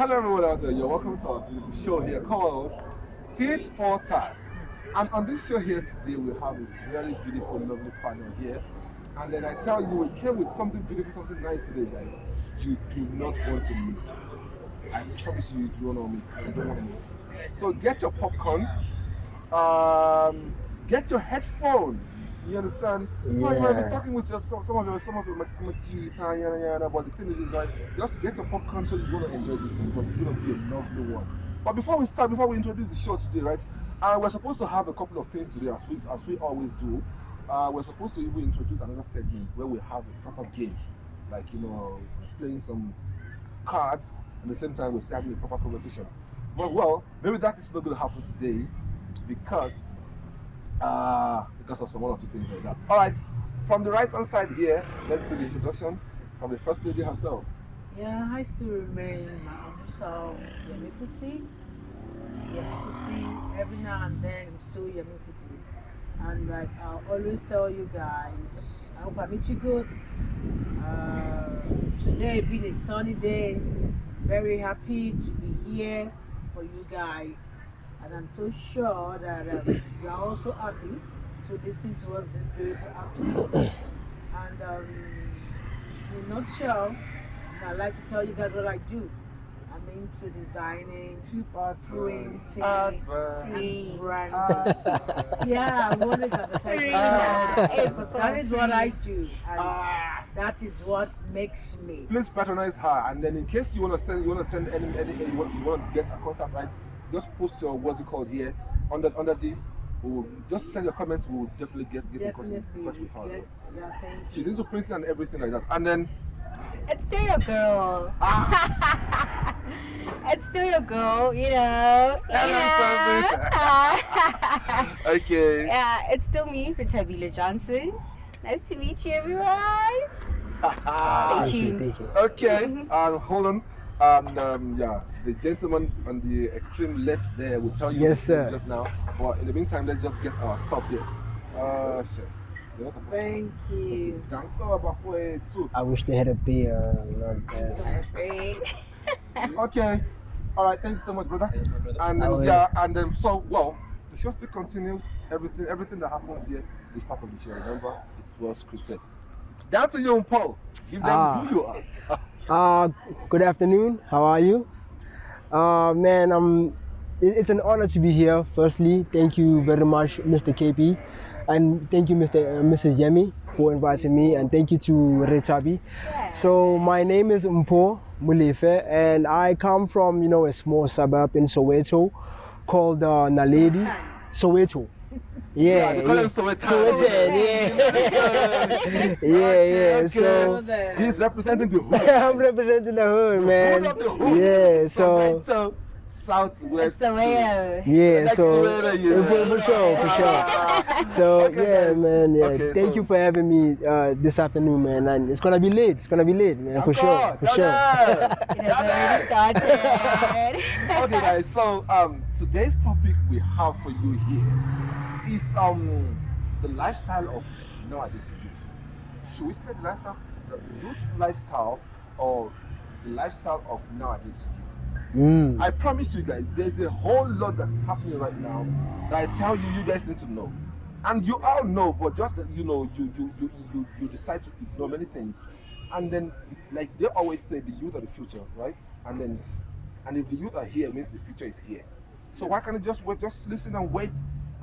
Hello everyone out there, you're welcome to our beautiful show here called TIT4TAT. And on this show here today we have a very beautiful, lovely panel here. And then I tell you, we came with something beautiful, something nice today, guys. You do not want to miss this. I promise you, you do not miss it. You don't want to miss it. So get your popcorn, get your headphone. You understand? Yeah. You might be talking with some of your but the thing is, right, just get your popcorn so you're going to enjoy this one because it's going to be a lovely one. But before we start, before we introduce the show today, right, we're supposed to have a couple of things today, as we always do. We're supposed to even introduce another segment where we have a proper game, like, you know, playing some cards, and at the same time we're still having a proper conversation. But well, maybe that is not going to happen today because of some one or two things like that. All right, from the right hand side here, let's do the introduction from the first lady herself. Yeah, I still remain my humble self, Yemikuti. Every now and then I'm still Yemikuti. And like I'll always tell you guys, I hope I meet you good. Today being a sunny day, very happy to be here for you guys. And I'm so sure that you are also happy to listen to us this beautiful afternoon. And in a nutshell, I'd like to tell you guys what I do. I'm into designing, printing, and branding. Yeah, I'm always advertising. That is what I do, and that is what makes me. Please patronize her, and then in case you want to send, any you want to get a contact, right? Just post your what's it called here under this. We'll just send your comments. We'll definitely get in touch with her. Yeah, thank you. She's into printing and everything like that. And then it's still your girl. It's still your girl, you know. Okay. Yeah, it's still me, Tabila Johnson. Nice to meet you, everyone. Stay tuned. Okay. Hold on. Yeah, the gentleman on the extreme left there will tell you yes, sir. Just now. But in the meantime, let's just get our stuff here. Sure. Thank you. I wish they had a beer. Okay. All right. Thanks so much, brother. And then, and then so well, the show still continues. Everything that happens here is part of the show. Remember, it's well scripted. Down to you, Paul. Give them who you are. Good afternoon. How are you? Man, it's an honor to be here. Firstly, thank you very much, Mr. KP, and thank you, Mrs. Yemi, for inviting me, and thank you to Retabi. So my name is Mpo Mulefe, and I come from a small suburb in Soweto called Naledi, Soweto. Yeah, Soweto, yeah. Yeah. So he's representing the hood. I'm representing the hood, man. Yeah, so Southwest. Yeah, so for sure. So yeah, man. Yeah, okay, thank you for having me this afternoon, man. And it's gonna be late. It's gonna be late, man. For sure. It has already started. Okay, guys. So today's topic we have for you here is the lifestyle of nowadays youth. Should we say the youth lifestyle or the lifestyle of nowadays youth? I promise you guys, there's a whole lot that's happening right now that I tell you, you guys need to know. And you all know, but just that you decide to ignore many things. And then, like they always say, the youth are the future, right? And if the youth are here, it means the future is here. So why can't you just wait, just listen and wait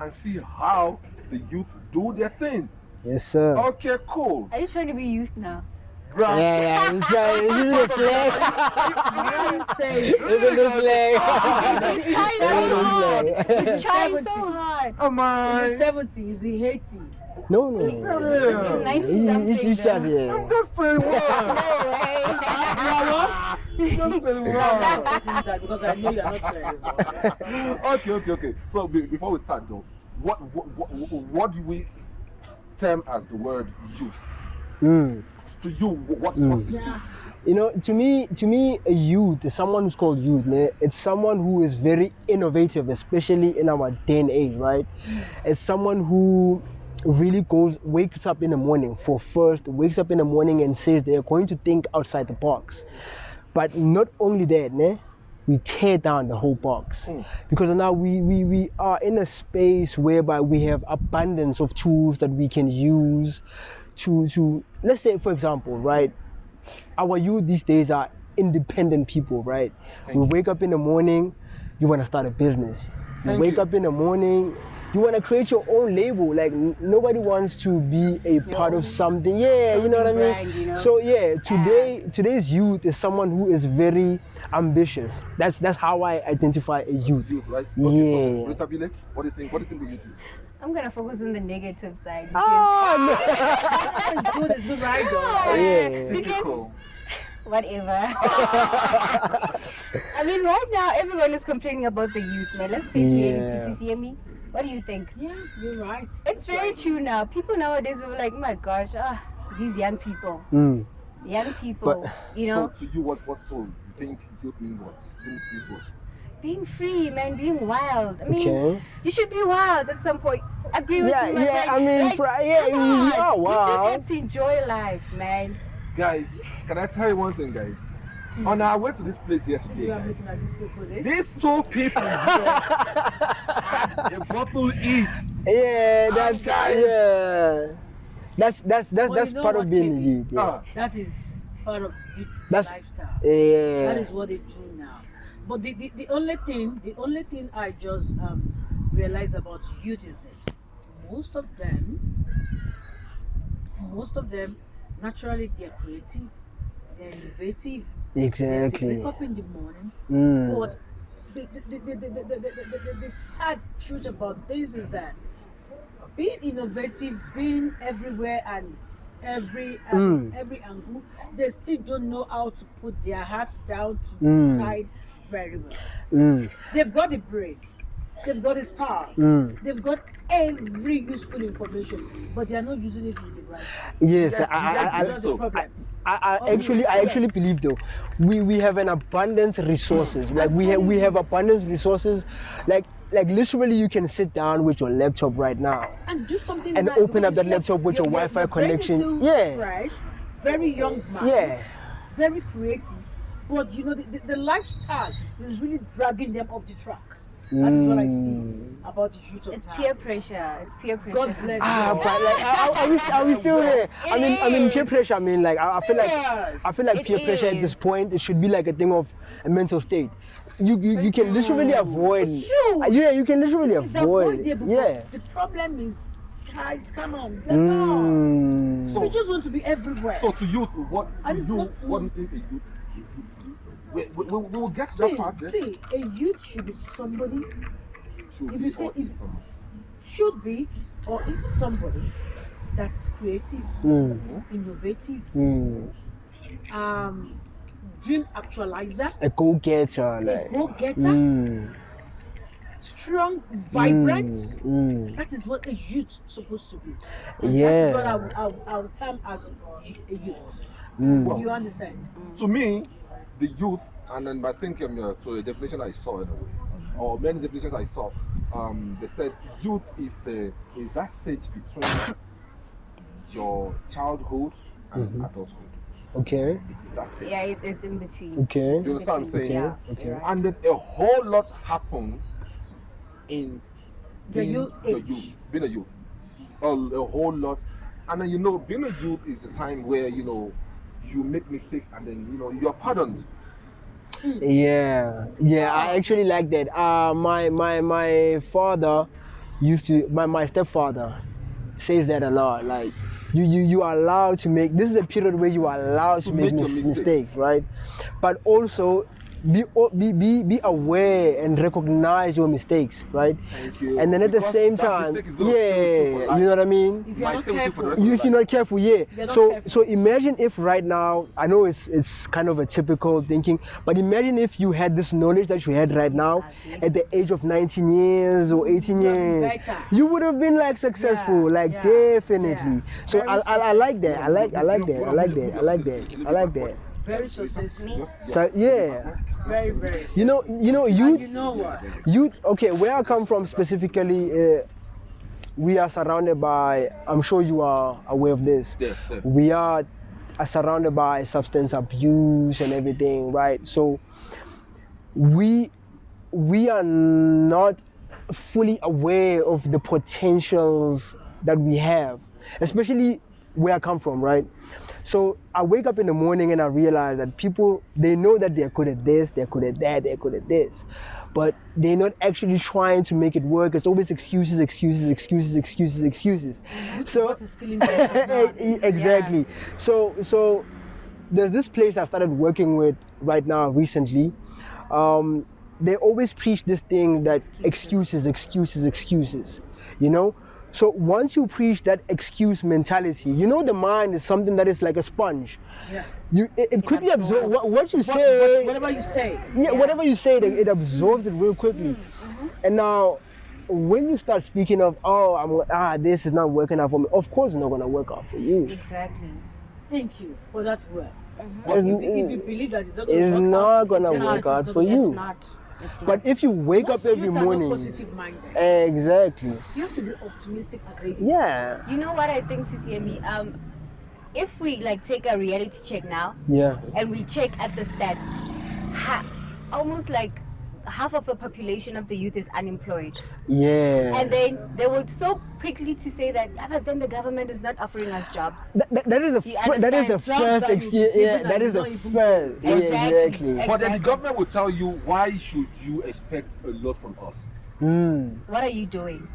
and see how the youth do their thing? Yes, sir. Okay, cool. Are you trying to be youth now? Yeah, it's right. This is the flag. This is the flag. He's trying so hard. Oh my. Is he 70? Is he 80? No. He's still there. He's just here. I'm just 21. Just 21. Because I know you're not 21. Okay. So before we start though, what do we term as the word youth? To you, what's the youth? To me, a youth is someone who's called youth. It's someone who is very innovative, especially in our day and age, right? It's someone who really wakes up in the morning and says they're going to think outside the box. But not only that, we tear down the whole box. Because now we are in a space whereby we have abundance of tools that we can use to let's say, for example, right, our youth these days are independent people, right? We wake up in the morning, you want to start a business. You wake up in the morning, you want to create your own label. Like nobody wants to be a part of something. Yeah, you know what I mean? Brand, you know? So yeah, today's youth is someone who is very ambitious. That's how I identify a youth. Right? Yeah. Okay, so Rita Bile, what do you think? What do you think the youth is? I'm gonna focus on the negative side. No. It's good, right? Though. Yeah. Typical. Whatever. I mean, right now everyone is complaining about the youth, man. Let's face reality, CCME. What do you think? Yeah, you're right. It's very true now. People nowadays will be like, my gosh, these young people. Young people, you know. So to you, what so you think youth means what? Youth means what? Being free, man, being wild. I mean, you should be wild at some point. Agree with me, my friend? I mean, like, come on, you just have to enjoy life, man. Guys, can I tell you one thing, guys? On our way to this place here today, You are looking at this place today. these two people here had a bottle each. Yeah, that's guys. that's you know part what, of being a KB? youth. Yeah. That is part of youth That's- lifestyle. Yeah. That is what they do now. But the only thing I just realized about youth is this: most of them, naturally they're creative, they're innovative. Exactly. They wake up in the morning, but the sad truth about this is that being innovative, being everywhere and every angle, they still don't know how to put their hearts down to decide very well. They've got the brain, they've got the style, they've got every useful information, but they are not using it in the right way. Yes, That's the problem. I actually believe though, we have an abundance resources. Like we have abundance resources. Like literally you can sit down with your laptop right now And do something and nice, open up because that laptop with your Wi-Fi brain is connection. still Yeah. fresh, very young man, Yeah. very creative, but you know the lifestyle is really dragging them off the track. That is what I see about the youth of It's now. peer pressure. It's peer pressure. God bless Ah, you. but like, are we still there? I mean, peer pressure. I mean, like, I feel like It peer pressure at this is. point, it should be like a thing of a mental state. You can literally avoid. Sure. Yeah, you can literally It's avoid. avoidable, Yeah. but the problem is, guys, come on, get on. So, We just want to be everywhere. so to youth, what And to it's you, not- what do you think a youth is? We will get to that part. See, a youth should be somebody, Should if be you say or if- is somebody. should be, or is somebody that's creative, innovative, dream actualizer, A go-getter, a like. go-getter, strong, vibrant. That is what a youth supposed to be. And that is what I would term as a youth. You understand? To me, the youth, and then I think to a definition I saw in a way, or many definitions I saw, they said youth is that stage between your childhood and adulthood. Okay. It is that stage. Yeah, it's in between. Okay. Do you understand what I'm saying? Yeah. Okay. you're right. And then a whole lot happens in The being youth the age. youth, being a youth. A whole lot. And then being a youth is the time where you make mistakes and then you're pardoned. Yeah, I actually like that. My father used to, my stepfather says that a lot. Like, you are allowed to make. This is a period where you are allowed to make make your mistakes, right? But also be aware and recognize your mistakes, right? Thank you. And then at the Because same that time, mistake is gonna stay with you for life. you know what I mean? If you're Might not stay with you for the careful, rest of your If you're life. not careful, yeah. You're not So careful. so imagine if right now, I know it's kind of a typical thinking, but imagine if you had this knowledge that you had right now at the age of 19 years or 18 You would have been years, better. you would have been like successful, Yeah, like yeah, definitely. yeah. So Very I like that. I like that. very successful, So yeah, very, very. you know And you youth. know what? Youth, okay, where I come from specifically, we are surrounded by, I'm sure you are aware of this, Def. we are surrounded by substance abuse and everything, right? So we are not fully aware of the potentials that we have, especially where I come from, right? So I wake up in the morning and I realize that people, they know that they're good at this, they're good at that, they're good at this, but they're not actually trying to make it work. It's always excuses. So What is killing people now? exactly. So there's this place I started working with right now recently. They always preach this thing that excuses, you know? So once you preach that excuse mentality, you know, the mind is something that is like a sponge. Yeah. It quickly absorbs what you But say. whatever you say. Yeah, whatever you say, it absorbs it real quickly. And now, when you start speaking of, this is not working out for me, of course it's not going to work out for you. Exactly. Thank you for that word. Mm-hmm. But if you believe that it's not going to work out, for you. It's not. But if you wake up every morning, positive minded. exactly. You have to be optimistic as a Yeah. You know what I think, CCMB? If we like take a reality check now, Yeah. and we check at the stats, almost like half of the population of the youth is unemployed. Yeah. And then they would so quickly to say that, but then the government is not offering us jobs. That is the You that is the understand? first that excuse. you've Yeah, given that are is the not even first. Yeah, Exactly. exactly. But then the Exactly. government will tell you, why should you expect a lot from us? What are you doing?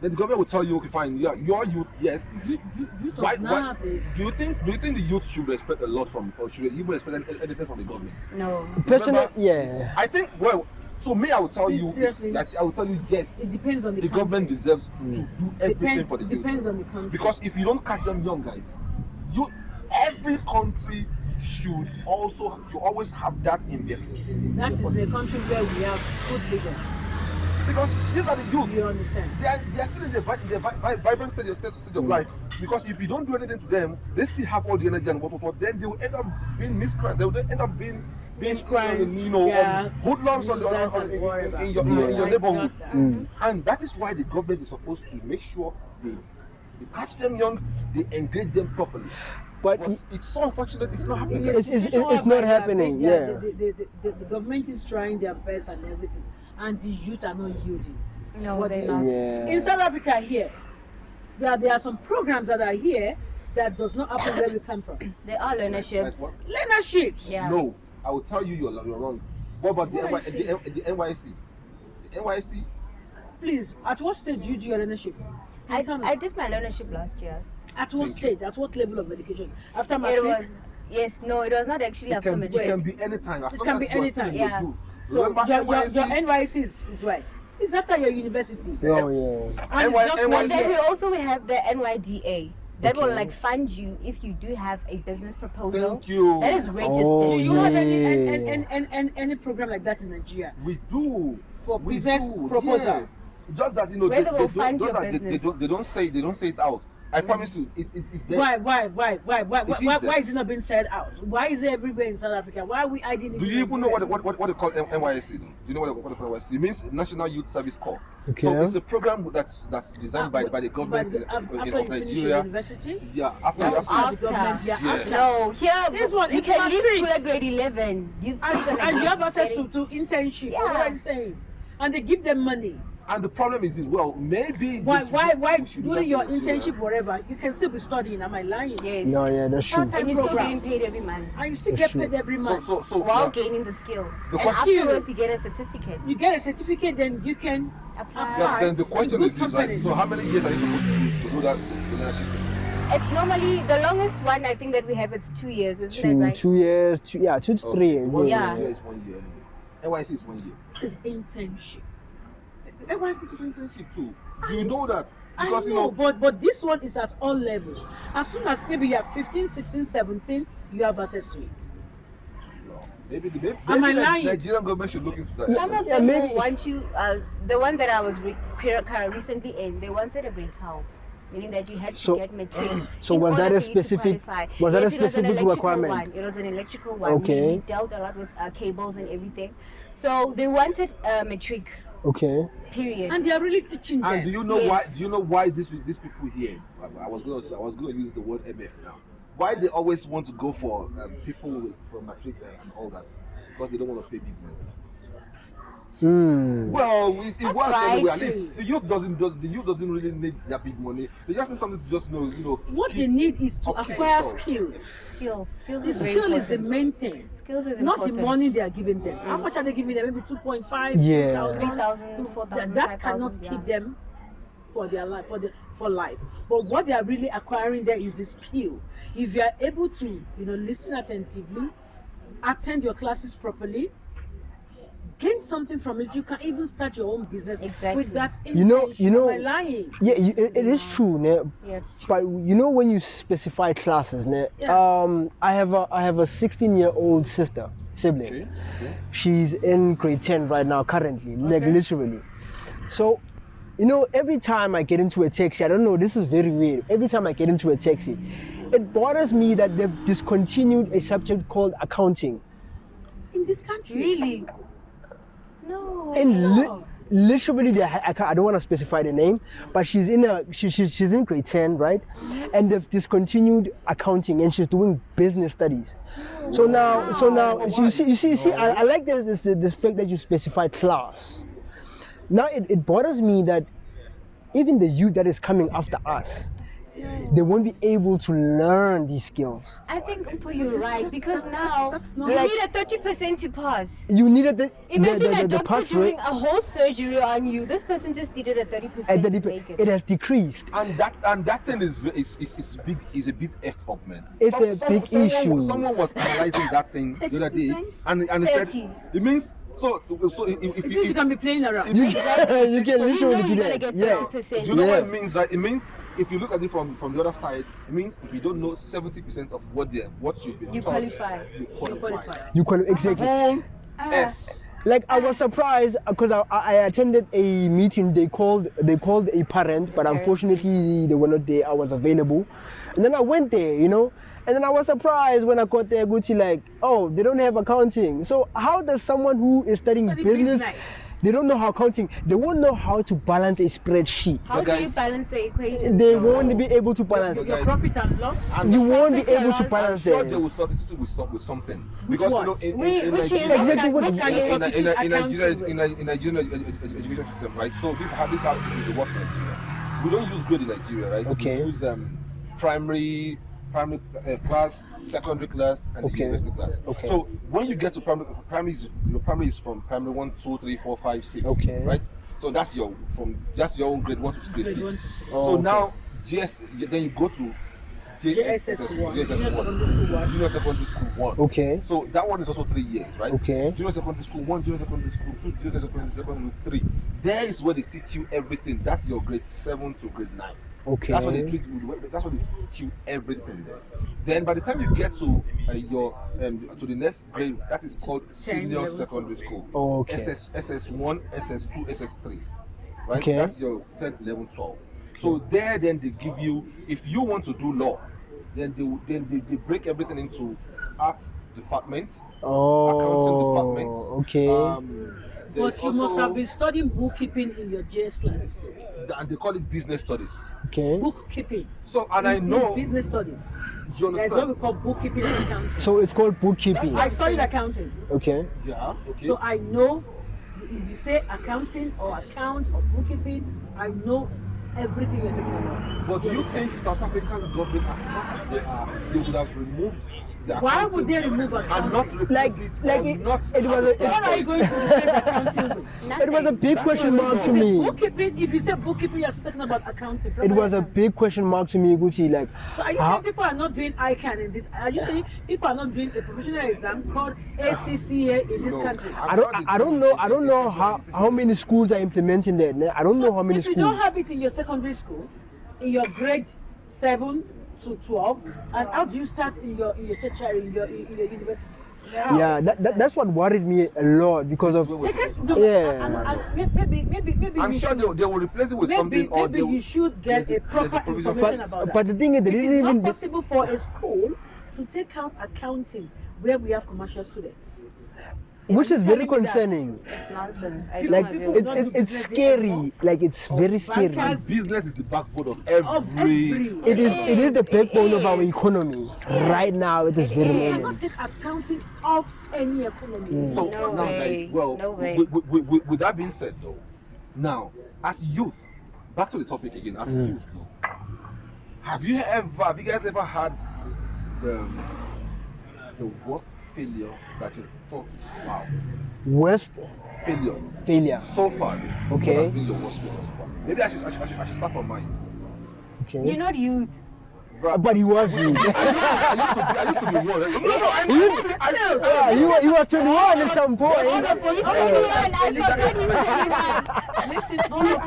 Then the government will tell you, okay, fine, yeah, your youth, yes. You Why, talk why, nowadays. do you think the youth should expect a lot from, or should even expect anything from the government? No. Personal, Remember, yeah. I think, well, so me, I will tell you, Seriously. I will tell you, yes, It depends on the the government country. deserves to do everything for the youth. Depends on the country. Because if you don't catch them young, guys, every country should always have that in their that is the policy. country where we have good leaders. Because these are the youth. You understand? They are still in the vibrant stage of life. Because if you don't do anything to them, they still have all the energy and what, then they will end up being miscreants. They will end up being Miscreants, hoodlums in your neighborhood. Mm. And that is why the government is supposed to make sure they catch them young, they engage them properly. But It's so unfortunate, it's not happening. it's not happening. Yeah. The government is trying their best and everything, and the youth are not yielding. No, What they're is not. Yeah. In South Africa here, there are some programs that are here that does not happen where we come from. There are Like learnerships. what? Learnerships. Yeah. No, I will tell you you're wrong. What about the NYC? NYC? The NYC? Please, at what stage do you do your learnership? I Tell me. did my learnership last year. At what Thank you. stage? At what level of education? After It matric? was, it was not actually after It matric. can be anytime. As It long can as be you are still anytime. in the Yeah. youth. So Remember your NYC? NYC is right. It's after your university. Oh yeah. And NY it's just NYC. one And then we year. also have the NYDA that will Okay. like fund you if you do have a business proposal. Thank you. That is registered. Oh, Do you have yeah. any program like that in Nigeria? We do. For We business do, proposals? yes. Just that Where they will fund your they business. don't say it out. I promise you, it's there. Why there. is it not being said out? Why is it everywhere in South Africa? Why are we hiding it? Do in you even know Nigeria? what they call NYSC? Do you know what they call NYSC? It means National Youth Service Corps. Okay. So it's a program that's designed by the government After of you finish your Nigeria. university? Yeah, after After. the government, yeah, Yes. after. No, here This one, you it's can leave matric. school at grade 11. And you have access to internship. Yeah. What am I saying? And they give them money. And the problem is, well, maybe Why we should do that during your in Nigeria. internship, whatever, you can still be studying. Am I lying? Yes. No, yeah, that's true. Part-time And you're still program. getting paid every month And you still That's get paid true. every month. So while yeah. gaining the skill. The And question- afterwards, you get a certificate. You get a certificate, then you can Apply. Yeah, then the question Good is this, right? company. So how many years are you supposed to do that the leadership thing? It's normally the longest one. I think that we have. It's 2 years, isn't it right? 2 years, 2 to 3 years. Yeah. It's 1 year anyway. NYC is 1 year. This is internship. NYC is an internship too. Do you know that? I Because know, but this one is at all levels. As soon as maybe you are 15, 16, 17, you have access to it. maybe Am I the lying? Nigerian government should look into that. Some of Yeah, them maybe- will want you. The one that I was recently in, they wanted a grade 12, meaning that you had to So- get matric. so in was that order a for you to specific- qualify. was that a Yes, it was an specific electrical requirement? one. It was an electrical one. Okay. We dealt a lot with cables and everything. So they wanted a matric. Okay. Period. And they are really teaching them. And do you know Yes. why? Do you know why these people here? I was going to use the word MF now. Why they always want to go for people from matric and all that? because they don't want to pay big money. Hmm. Well, it works right. anyway. At least the youth doesn't really need that big money. They just need something to just know, What they need is to upkeep acquire themselves. skills. Skills The is very skill is the important. main thing. Skills is Not important. the money they are giving them. How much are they giving them? Maybe 2.5, Yeah. 3,000, 4,000, That cannot 5,000, keep yeah. them for their life, for life. But what they are really acquiring there is the skill. If you are able to, listen attentively, attend your classes properly, gain something from it, you can even start your own business Exactly. with that You know- intention. Am I lying? Yeah, it is true, ne? Yeah, it's true. But when you specify classes, ne? Yeah. I have a 16-year-old sibling. Okay. She's in grade 10 right now, currently, like Okay. literally. So, every time I get into a taxi, I don't know, this is very weird. Every time I get into a taxi, it bothers me that they've discontinued a subject called accounting. In this country. Really? No. And Sure. literally, I don't want to specify the name, but she's in grade 10, right? And they've discontinued accounting, and she's doing business studies. So now, you see, I like this fact that you specified class. Now it bothers me that even the youth that is coming after us, they won't be able to learn these skills. I think you're right, because now that's not- you Like- need a 30% to pass. You needed the Imagine a the doctor pass doing rate, a whole surgery on you. This person just needed a 30% and to make it has decreased. And that thing is big. Is a bit f up, man. It's a big issue. Someone was analyzing that thing the other day, 30%? and it said 30. it means so. It means you can be playing around. You can You know literally do you're gonna that. get Yeah. 30%. Do you know what Yeah. it means, right? It means if you look at it from the other side, it means if you don't know 70% of what you've been You taught, qualify. you qualify. You can exactly. Whole S. Like I was surprised because I attended a meeting. They called a parent, but parents unfortunately they were not there. I was available, and then I went there, and then I was surprised when I got there. Gucci like, oh, they don't have accounting. So how does someone who is studying Study business, business. they don't know how accounting, they won't know how to balance a spreadsheet. How do you guys- balance the equation? They won't be able to balance But it. Your guys- profit and loss. You won't be able to I'm I'm balance sure they it. will substitute with something Which because what? in Which Nigeria, is- Exactly what which it are is. you in substitute Nigeria, accounting in Nigerian education system, right? So this is how it works in Nigeria. We don't use grade in Nigeria, right? Okay. We use primary class, secondary class, and the Okay. university class. Okay. So when you get to primary, your primary is from primary 1, 2, 3, 4, 5, 6. Okay. Right. So that's your own grade 1 to grade Grade 6. 1 to 6. Oh, So okay. now then you go to JSS1, Junior Secondary School 1. Junior Secondary School 1. Okay. So that one is also 3 years, right? Okay. Junior Secondary School 1, Junior Secondary School 2, Junior Secondary School 3. There is where they teach you everything. That's your grade 7 to grade 9. Okay. That's what they teach you everything there. Then by the time you get to your to the next grade, that is called senior 11, secondary school. Okay. SS1, SS2, SS3. Right? Okay. That's your 10, 11, 12. So there then they give you, if you want to do law, then they break everything into arts department, accounting department. Okay. there's But you must also- have been studying bookkeeping in your JS class. and they call it business studies. Okay. Bookkeeping. So and I In know business studies. you There's what we understand. call bookkeeping and accounting. So it's called bookkeeping. I studied accounting. Okay. Yeah. Okay. So I know if you say accounting or account or bookkeeping, I know everything you're talking about. But do you think South African government, as much as they are, they would have removed the Why accounting would they remove and accounting? not replace Like- it like or it- not it was have a- it What are you going to replace accounting with? It was a big question mark to Is it me. bookkeeping? If you say bookkeeping, you're still talking about accounting. It was a accounting. big question mark to me, Gucci. Like, So are you how- saying people are not doing ICANN in this? Are you saying people are not doing a professional exam called ACCA in this No. country? I don't know how many schools are implementing that. Ne? I don't know how many If you don't schools. have it in your secondary school, in your grade 7 to 12, and how do you start in your tertiary, in your university? Yeah, that's what worried me a lot because of. They can do, Yeah. maybe I'm you sure should, they will replace it with something or maybe they you should get a there's proper provision for- information about that. But the thing is, they It didn't is even. not possible for a school to take out accounting where we have commercial students. which is very telling me that concerning. It's nonsense. I Like don't agree. it's scary. Like it's very scary. bankers. Business is the backbone of every. It is the backbone of our economy. Right now, it is very You cannot moment. take accounting of any economy. So No now, way. guys, well, No way. with that being said, though, now as youth, back to the topic again. As youth, though, have you guys ever had the worst failure that you thought, wow, Worst failure failure. so far? Okay. What has been your worst failure so far? Maybe I should start from mine. Okay. You're not youth. But he was me. I used to be one. You were 21 at some point. Listen, all of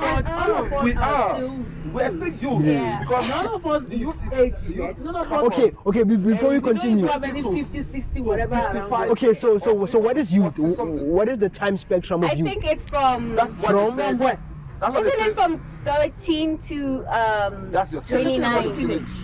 us We are are. still. We're still youth. Yeah. Because None of us is 80 yet. None of us. Okay. Before we We don't continue. have any 50, 60, whatever. 55. around. Okay, so what is youth? 40 something. What is the time spectrum I of youth? think it's from. that's what From they said. What? That's what they Isn't it said. from 13 to That's your 29?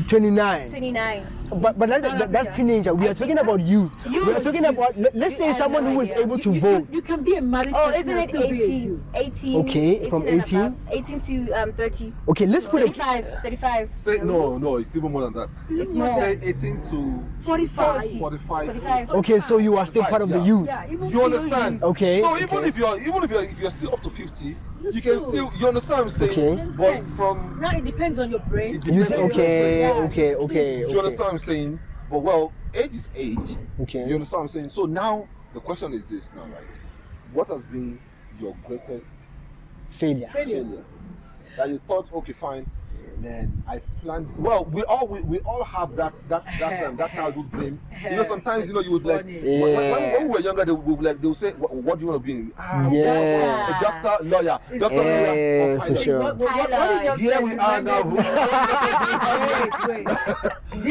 29. 29. But that's teenager. We are talking about youth. We are talking about let's say I have someone no who was idea. able to vote. You can be a married Oh, person isn't and it still be a 18? youth. 18. Okay, from and 18? above. 18 to 30. Okay, let's put it. 35. Say no, it's even more than that. It's more. Say 18 to 45. 45. 45. Okay, so you are still part of the Yeah. youth. Yeah, even You understand? Okay. So even okay. if you're still up to 50, You you can still- still, you understand what I'm saying? Okay. But from Now it depends on your brain. It You depends on your okay? Yeah, Okay. it's Okay. you understand what I'm saying? But well, age is age. Okay. You understand what I'm saying? So now the question is this now, right? What has been your greatest Failure. failure? That you thought, okay, fine, man, I planned. Well, we all have that childhood dream. You know, sometimes you would like Funny. when we were younger, they would say, what do you want to be? Yeah. A doctor, lawyer, It's doctor, Yeah, lawyer, or for pilot. sure. What you just Here said we are now. Wait.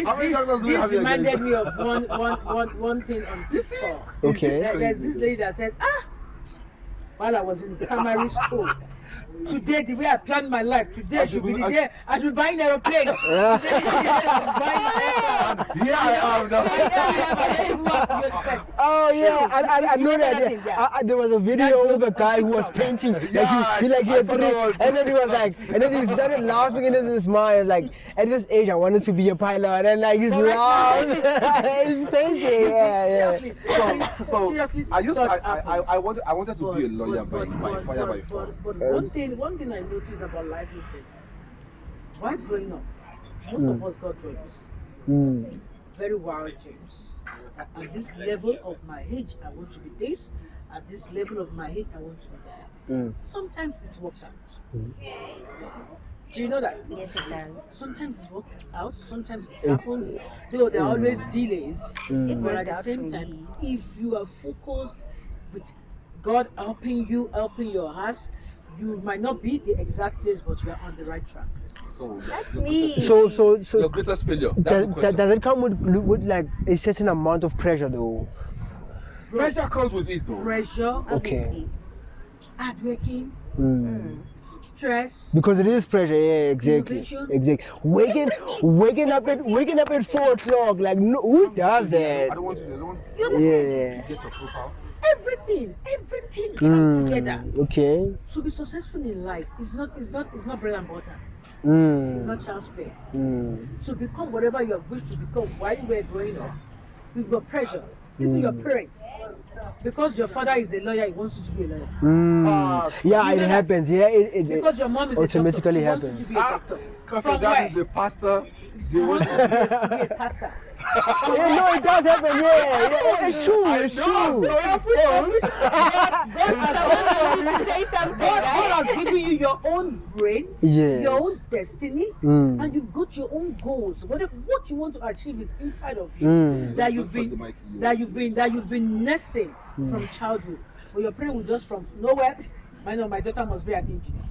How many doctors do we This have here reminded again? me of one thing on You see? TikTok. Okay. There's this lady that said, while I was in primary school, today the way I planned my life, today should be the day I should be buying an aeroplane. Today should be the day I should be buying an aircraft. Here I am now. Oh yeah, I know You that. remember that Yeah. thing, There was a video of a guy who was painting. Yeah, he I had saw that one. and then he was like, and then he started laughing in his smile. Like at this age, I wanted to be a pilot, and then like he's laughing. He's painting. Yeah. So Seriously, I used such to, happens. I wanted to be a lawyer by fire by force. But one thing I noticed about life is this: while growing up, most of us got dreams, Mm. very wild dreams. At this level of my age, I want to be this. At this level of my age, I want to be that. Mm. Sometimes it works out. Do you know that? Yes, it does. Sometimes it works out, sometimes it happens, though there are always delays. It But at worked the out same for time, me. if you are focused with God helping you, helping your heart, you might not be the exact place, but you are on the right track. So That's your me. greatest- So your greatest failure. That's the question. does it come with like a certain amount of pressure though? Pressure comes with it though. Pressure, Obviously. hardworking, Mm. stress. Because it is pressure, yeah, exactly, Innovation. exactly. Waking up at 4 o'clock, like no, who does I that? don't want to. You understand? Yeah. Get your profile. Everything comes together. Okay. To be successful in life is not bread and butter. It's Mm. not child's play. Mm. To become whatever you have wished to become while you were growing up, you've got pressure. Even your parents. Because your father is a lawyer, he wants you to be a lawyer. Mm. Yeah, you it know that? happens. Yeah, Because your mom is automatically a doctor, happens. she wants you to be a doctor. Because From your dad where? is a pastor. She wants you to be a pastor. Yeah, no, it does happen. Yeah, it's true. It's true. To say something, God right? has given you your own brain, Yes. your own destiny, Mm. and you've got your own goals. What you want to achieve is inside of you. Mm. That you've Don't been touch the mic, that you've been nursing from childhood. But your parent will just from nowhere. My daughter must be an engineer.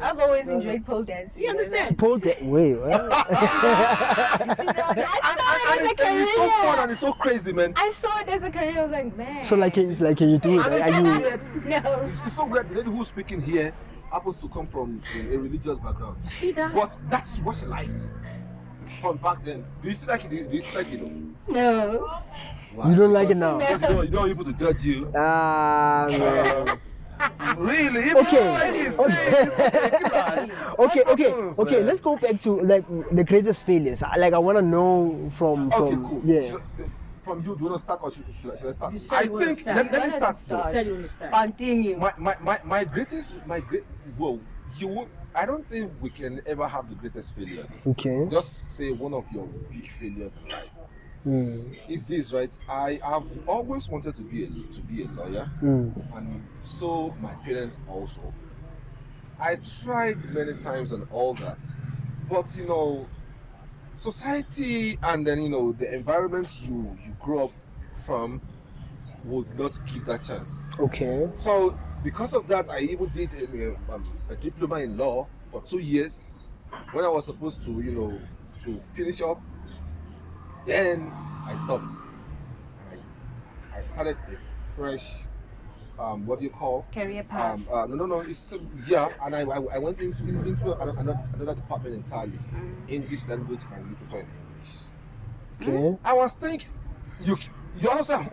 I've always enjoyed pole dance. You understand? Pull that way. What? I saw it as a It's so fun career. and it's so crazy, man. I saw it as a career. I was like, man. So like, can you do it? And Like, it's are so you? weird. No. It's so weird. The lady who's speaking here happens to come from a religious background. See that? But that's what she liked from back then. Do you still like it? Do you still like it though? No. Why? You don't like it now? Because you don't want people to judge you. Ah, man. Really? Okay. Okay. Let's go back to like the greatest failures. Like I want to know from Okay, cool. yeah. From you, do you want to start or should I start? You said I you wanna think start. let me start. You said you will start. Continue. I don't think we can ever have the greatest failure. Okay. Just say one of your big failures in life. Is this right? I have always wanted to be a lawyer, and so my parents also. I tried many times and all that, but you know, society and then you know the environment you grow up from would not give that chance. Okay. So because of that, I even did a diploma in law for 2 years when I was supposed to, you know, to finish up. Then I stopped. I started a fresh, what do you call? Career path. No. It's yeah, and I went into another department entirely, English language and literature in English. Okay. I was thinking, you also.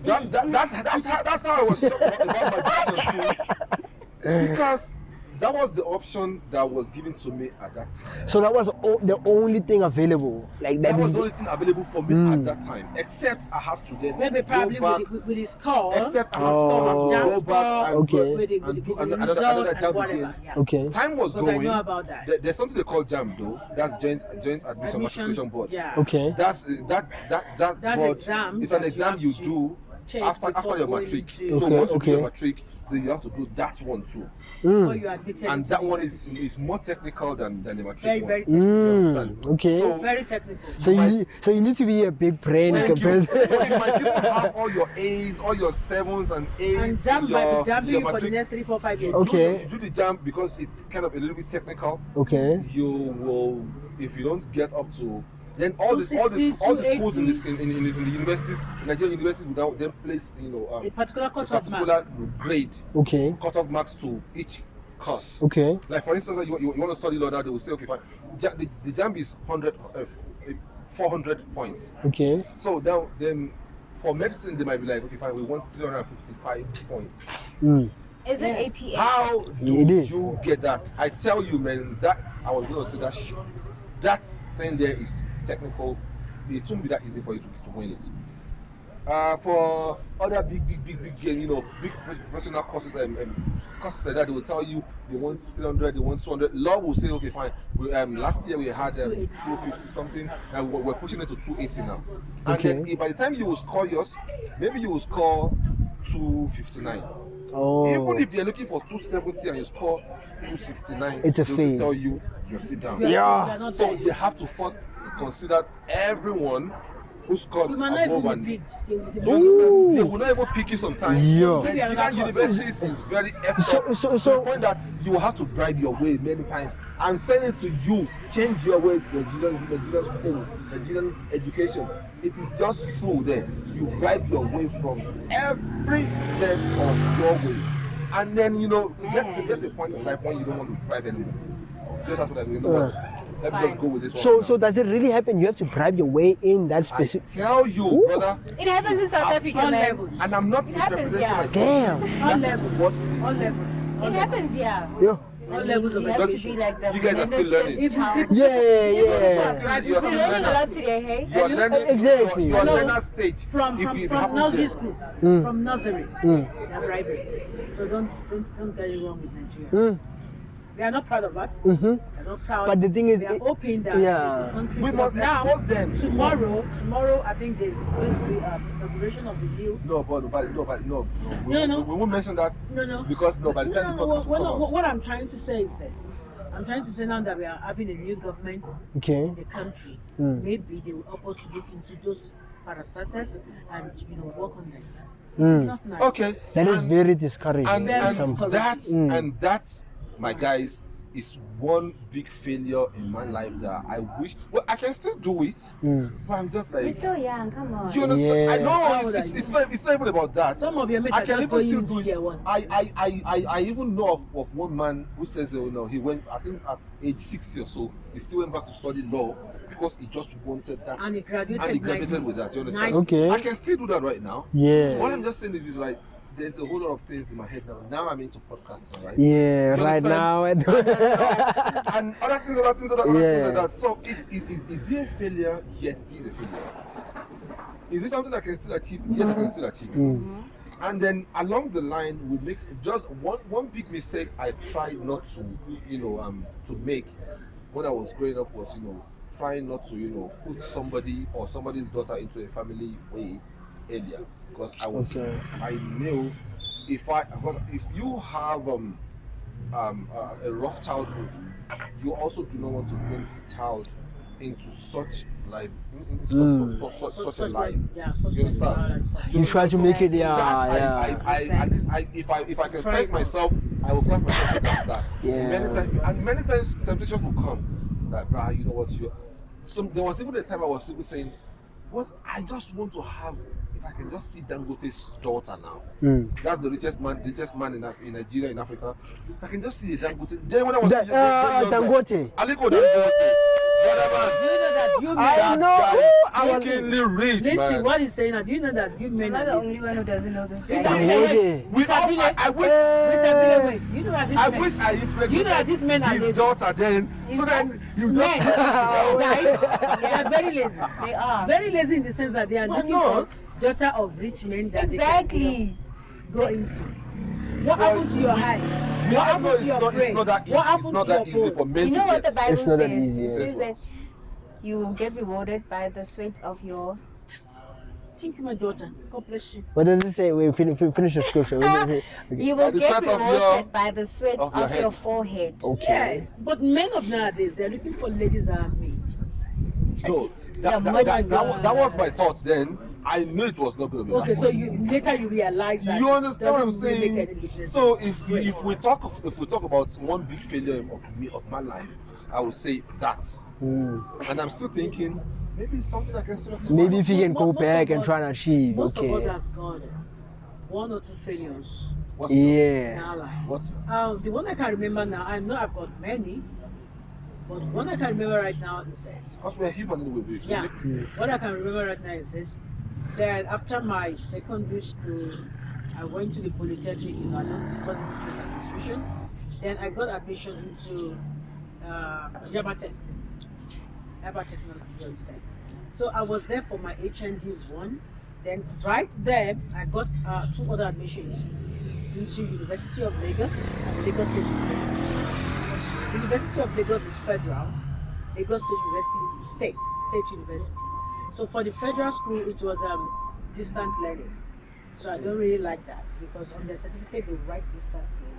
That's how I was shocked about my decision too, because that was the option that was given to me at that time. So that was the only thing available. Like That was the only thing available for me at that time. Except I have to then Maybe probably go back. with his call. Except I have to go back and Okay. With do the another result and jam whatever. again. Yeah. Okay. Time was Because I going. know about that. There's something they call JAM though. That's Joint Admission Matriculation Board. Yeah. Okay. That's that board. exam It's an that exam you you have to do take after before your going matric. into- So Okay, once you do your okay. matric, then you have to do that one too. Before you admitted And into that the one university. is more technical than the matric very, one. very technical. You understand? Okay. So, Very technical. So you need to be a big brain Thank you. compared. So you might even have all your A's, all your 7s and 8s. And jam your- might be jamming your you for the matric. next 3, 4, 5 years. Okay. You do the jam because it's kind of a little bit technical. Okay. You will, if you don't get up to, then all the 260, schools in 280. the universities, Nigerian universities, will now then place A particular a cut-off mark. particular grade, Okay. cut-off marks to each course. Okay. Like for instance, you want to study law, that they will say, okay, fine. The jam is 400 points. Okay. So now, then for medicine, they might be like, okay, fine, we want 355 points. Is it Yeah. APA? How do It is. you get that? I tell you, man, that I was going to say that thing there is technical. It won't be that easy for you to win it. For other big, you know, big professional courses and courses like that, they will tell you they want 300, they want 200. Law will say, okay, fine. Last year we had 250 something, and we're pushing it to 280 now. And Okay. then by the time you will score yours, maybe you will score 259. Oh. Even if they're looking for 270 and you score 269, It's a they will fail. tell you you're still down. Yeah. They're not So there. they have to first consider everyone who scored You might not above even and be picked. They will be Ooh. they will not even pick you sometimes. Yeah. Nigerian universities is very effort to the point that you will have to bribe your way many times. I'm saying it to you, change your ways, Nigerian school, Nigerian education. It is just true there. You bribe your way from every step of your way. And then, you know, you get to the point in life when you don't want to bribe anymore. Just that's what I mean. You know what? Let me just go with this one. So does it really happen? You have to bribe your way in that I specific. tell you, Ooh. brother, It happens in South Africa, all man. levels. and I'm not It happens, misrepresenting yeah. my Damn. All That is levels. what All levels. It happens, yeah. Yeah. All levels of You have to education. be like the You guys are still learning. ministers town. Yeah. You're We're still learning a lot learners. today, hey? You are learning. Exactly. You are Hello. learner stage. from If it from happens nursery there. school, Mm. from nursery, Mm. they are bribing. So don't get it wrong with Nigeria. Mm. They are not proud of that. Mm-hmm. They are not proud. But the thing is, they are it- hoping that yeah. the country We because must now expose them. tomorrow I think there's going to be inauguration of the new. No, but nobody. No. No. We won't mention that No. because no. By the time the podcast will come out. What I'm trying to say is this. I'm trying to say now that we are having a new government Okay. in the country. Mm. Maybe they will help us to look into those parastatals and work on them. Mm. It's not nice. Okay. That is And- very discouraging. and Very and discouraging. that's Mm. and that's, my guys, is one big failure in my life that I wish. Well, I can still do it, but I'm just like. You're still young. Come on. You understand? I How know old it's are not even about that. Some of your mates I are can just even going still into do it. year one. I even know of one man who says, oh no, he went, I think at age 60 or so, he still went back to study law because he just wanted that. And he graduated, And he graduated nicely. with that. You understand? Nice. Okay. I can still do that right now. Yeah. What I'm just saying is like, there's a whole lot of things in my head now. Now I'm into podcasting, right? Yeah, You right understand? now. And other things like Yeah. that. So is it a failure? Yes, it is a failure. Is it something I can still achieve? Yes, I can still achieve it. And then along the line, we make just one big mistake I tried not to, to make when I was growing up was, trying not to, put somebody or somebody's daughter into a family way earlier, because I knew because if you have a rough childhood, you also do not want to bring a child into such life, such a life. Yeah, such You understand? You try to make it, yeah. At least if I can thank myself, I will thank myself for that. Yeah. Many times temptations will come. Like, bruh, you know what? There was even a time I was simply saying, what I just want to have, if I can just see Dangote's daughter now. That's the richest man in Nigeria, in Africa. If I can just see the Dangote. Then when I was Dangote. Aliko Dangote. I know. I was fucking rich, Listen, man. what he's saying, do you know that you men I'm not are the this? only one who doesn't know this Rita guy. Dangote. We all, I wish. Do you know that this I men? wish I Do you know that these men are impregnated his lazy? daughter then, so then you Men, just guys, they are very lazy. They are. Very lazy in the sense that they are Why looking not? for daughter of rich men that they Exactly. can go into. What happened to your hand? What happened to your brain? It's not that easy. What It's happened not to that your easy bone? for men You to know what the get. Bible It's not that says? easy, It yeah. says that you will get rewarded by the sweat of your. Think my daughter. God bless you. What does it say? Wait, finish the scripture. Okay. You will the get sweat of rewarded your- by the sweat of of your your, head. forehead. Okay. Yes, but men of nowadays, they're looking for ladies that are made. No, Yeah, that was my thought then. I knew it was not going to be Okay, that so later you realize that. You it understand what I'm doesn't really make saying? any difference. So if we talk about one big failure of my life, I would say that. And I'm still thinking maybe it's something I can still. Maybe if you can go Most of back and us- try and achieve. Most of us Okay. has gone one or two failures What's yours? in Yeah. our life. What's yours? The one I can remember now, I know I've got many, but one I can remember right now is this. Because we're human anyway. We Yeah, make mistakes. what I can remember right now is this. That after my secondary school, I went to the Polytechnic in London to study business administration. Then I got admission into Yabatech Technology instead. So I was there for my HND 1. Then right there, I got 2 other admissions into University of Lagos and Lagos State University. University of Lagos is federal. Lagos State University is state university. So for the federal school, it was distant learning. So I don't really like that because on the certificate they write distance learning.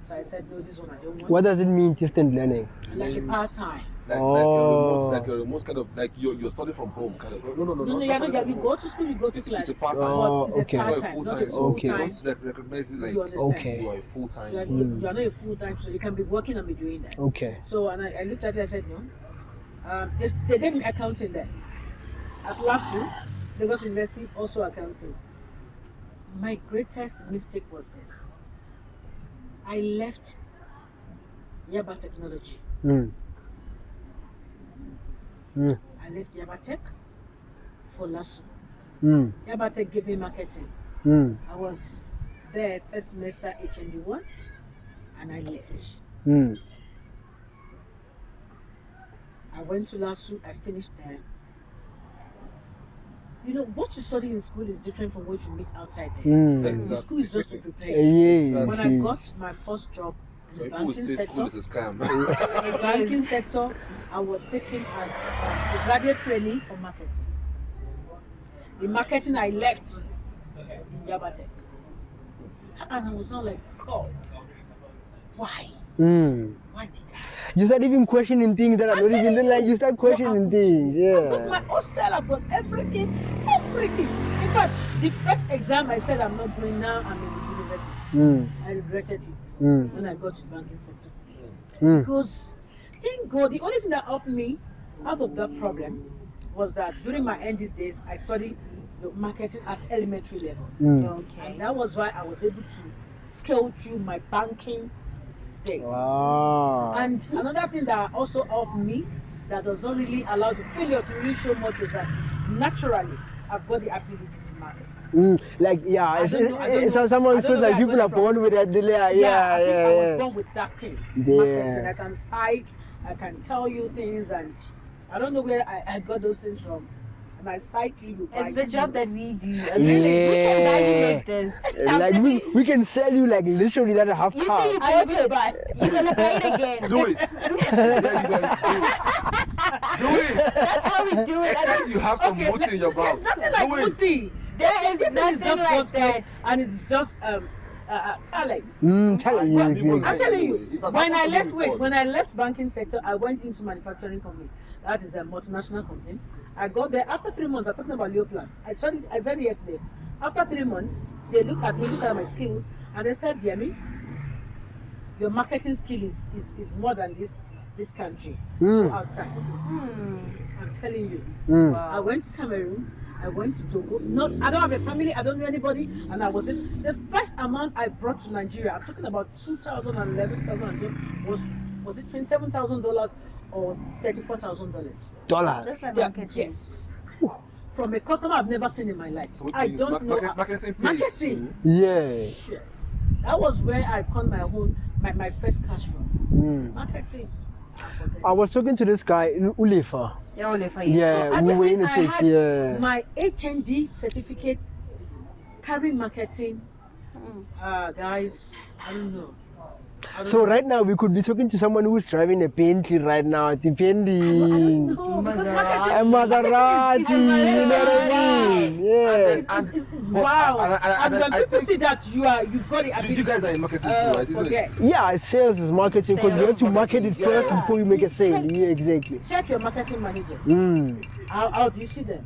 So I said no, this one I don't want. What does it mean, distant learning? Like a part time. Like Oh. a remote kind of like you're studying from home kind of. No. No, you're not. You go to school, you go to It's class. a part time. Oh, But it's okay. a It's not a part time, full not a time. full Okay. time. Don't like recognize it like You understand? Okay. you are a full time. You are not a full time, so you can be working and be doing that. Okay. So and I looked at it, I said no. They gave me accounting there. At last year, Lagos University also accounting. My greatest mistake was this. I left Yaba Technology. I left Yabatech for LASU. Yabatech gave me marketing. I was there first semester HND1 and I left. I went to LASU, I finished there. You know, what you study in school is different from what you meet outside there. The Exactly. school is just to prepare you. Yeah. When I got my first job So in the people will banking say school sector, is a scam. in the banking sector, I was taken as a graduate trainee for marketing. The marketing I left in Yabatech. And I was not like, God, why? Why did I? You start even questioning things that are not even like you start questioning things. I've got my Yeah. hostel, I've got everything. In fact, the first exam I said I'm not doing now, I'm in the university. I regretted it when I got to the banking sector. Because thank God, the only thing that helped me out of that problem was that during my ND days, I studied the marketing at elementary level. Okay. And that was why I was able to scale through my banking days. Wow. And another thing that also helped me, that does not really allow the failure to really show much, is that naturally I've got the ability to market. Like, yeah, I don't know- I don't it's know- someone I don't feels know like where I people got are it from. born with that. Yeah, I think I yeah. was born with that thing. Yeah. Marketing. I can psych, I can tell you things, and I don't know where I got those things from. And I psych you. It's the job that we do. Yeah. We can validate this. Like we can sell you like literally that half You car. see, you bought it, but you're gonna pay it again. Do it. There you guys do it. That's how we do it. Except you have some booty in your mouth. There's nothing like Do it. booty. There is This thing nothing just like God's that. grace, and it's just talent. Tell you. I'm telling you, It has when I happened to left, me wait, before. when I left banking sector, I went into manufacturing company. That is a multinational company. I got there after 3 months. I'm talking about Leo Plus. I said it yesterday. After 3 months, they look at me, look at my skills, and they said, Yemi, your marketing skill is more than this country. Go outside. I'm telling you. I went to Cameroon. I went to Togo. I don't have a family. I don't know anybody. And I was in the first amount I brought to Nigeria. I'm talking about 2011, 2012. Was it $27,000 or $34,000? Dollars. Just like Yeah, marketing. yes. From a customer I've never seen in my life. So it I means don't know. marketing pays. Marketing. Yeah. Shit. That was where I conned my first cash from. Marketing. I was talking to this guy, Ulefa. Yeah, only for Yeah, I we were in the I church. had Yeah. my HND certificate, carry marketing. Guys, I don't know. So right now we could be talking to someone who's driving a Bentley right now, depending. No, because A marketing Maserati, you know what I mean? Yeah. it's wow. And when I people think- see that you've got the So ability. you guys are in marketing too, right? Isn't Forget. it? Yeah, sales is marketing because you have to market it first before you make a sale. Yeah, exactly. Check your marketing managers. How do you see them?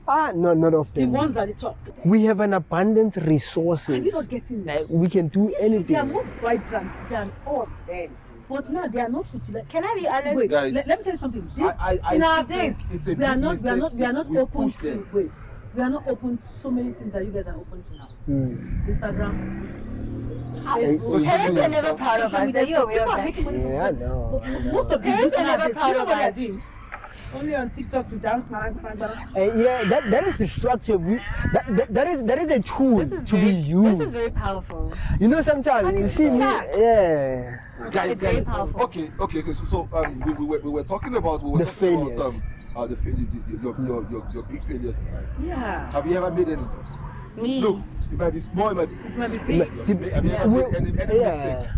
Not of The them. ones at the top. We have an abundance Are resources. you not getting Like this? we can do They are anything. more vibrant than us then. But now they are not utilized. Can I be honest? Wait, Guys, let me tell you something. This, I in our think days, it's a we are big not mistake we open push to them. wait. We are not open to so many things that you guys are open to now. Instagram, Facebook. Parents are never proud of social us. media. Are you aware People of are making that? money from Yeah, I social- know. But most of the Parents people are never nowadays, proud you know of what they are us. doing? Only on TikTok to dance. Yeah, that is destructive. That is a tool This is to be used. This is very powerful. You know, sometimes you see me. facts. Yeah. Guys, It's very powerful. Okay. So we were talking about The failures. your big failures in life. Yeah. Have you ever made any? Me. Look, it might be small, it might be. It might be big. Have you ever made any mistake? Yeah.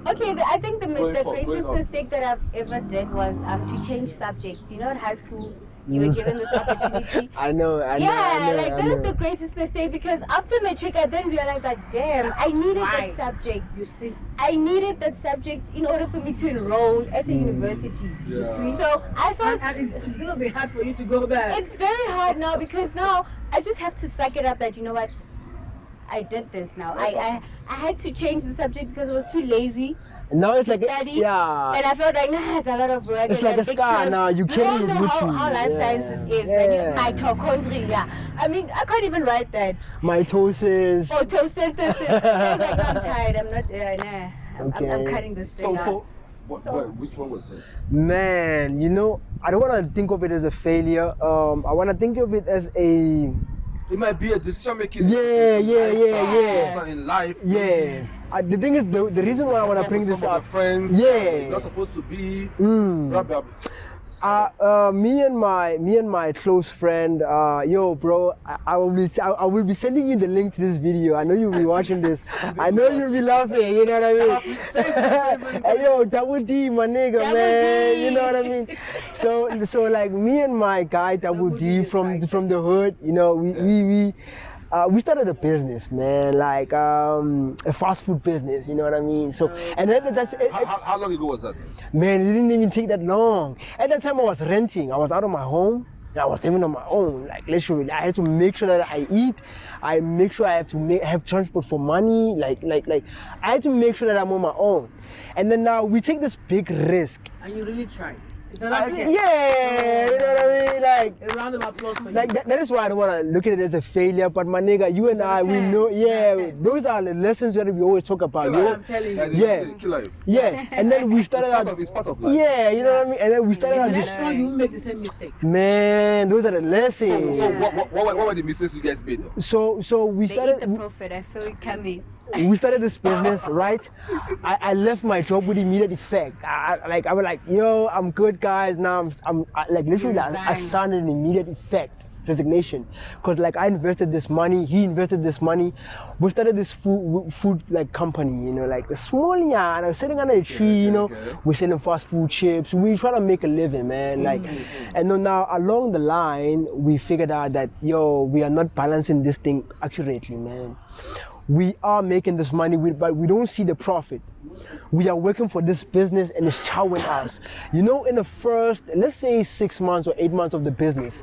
Okay, I think the Going greatest on. mistake that I've ever did was to change subjects. You know, in high school, you were given this opportunity. I know. Yeah, like that is the greatest mistake because after matric, I then realized that damn, I needed Right. that subject. You see, I needed that subject in order for me to enroll at a university. Yeah. So I felt and it's gonna be hard for you to go back. it's very hard now because now I just have to suck it up that you know what, I did this now. I had to change the subject because I was too lazy. Now it's like Study, yeah. and I felt like nah, it's a lot of work. It's and like then a big scar terms. now, you We carry all it know with how you. life Yeah. sciences is. Yeah. Mitochondria. I mean, I can't even write that. Mitosis. Photosynthesis. So I was like, no, I'm tired. I'm not. I'm Okay. cutting this thing So, out. which one was it? Man, you know, I don't want to think of it as a failure. I want to think of it as a It might be a decision making. Yeah. In life. yeah. The thing is, the reason why I want to bring this Some of up. your friends. Yeah. Not supposed to be. Mm. Blah, blah, blah. Me and my close friend, yo, bro, I will be sending you the link to this video. I know you'll be watching this. I know you'll be laughing. You know what I mean? Hey, yo, Double D, my nigga, Double man. D. You know what I mean? So like me and my guy Double D from the hood. You know, we started a business, man, like a fast food business. You know what I mean? So and that's How long ago was that? man, it didn't even take that long. At that time, I was renting. I was out of my home. I was living on my own. Like literally, I had to make sure that I eat. I make sure I have transport for money. Like I had to make sure that I'm on my own. And then now we take this big risk. And you really tried. Is that Yeah, you know what I mean? Like a round of applause for like you. that is why I don't want to look at it as a failure. But my nigga, you and I, we know, yeah, those are the lessons that we always talk about. You know? I'm telling Like you. they Yeah. say, kill life. Yeah, and then we started out. It's part of life. Yeah, you know what I mean. And then we started In out the just, next one, you won't make the same mistake. man, those are the lessons. So what were the mistakes you guys made though? So we They eat the started. profit. I feel it coming. We started this business, right? I left my job with immediate effect. I was like, yo, I'm good, guys. Now I'm like literally, I signed an immediate effect resignation, because like I invested this money, he invested this money. We started this food like company, you know, like a small yarn. I was sitting under a tree, you know. We're selling fast food chips. We try to make a living, man. Like, and then now along the line, we figured out that yo, we are not balancing this thing accurately, man. We are making this money, but we don't see the profit. We are working for this business and it's chowing us. You know, in the first, let's say 6 months or 8 months of the business,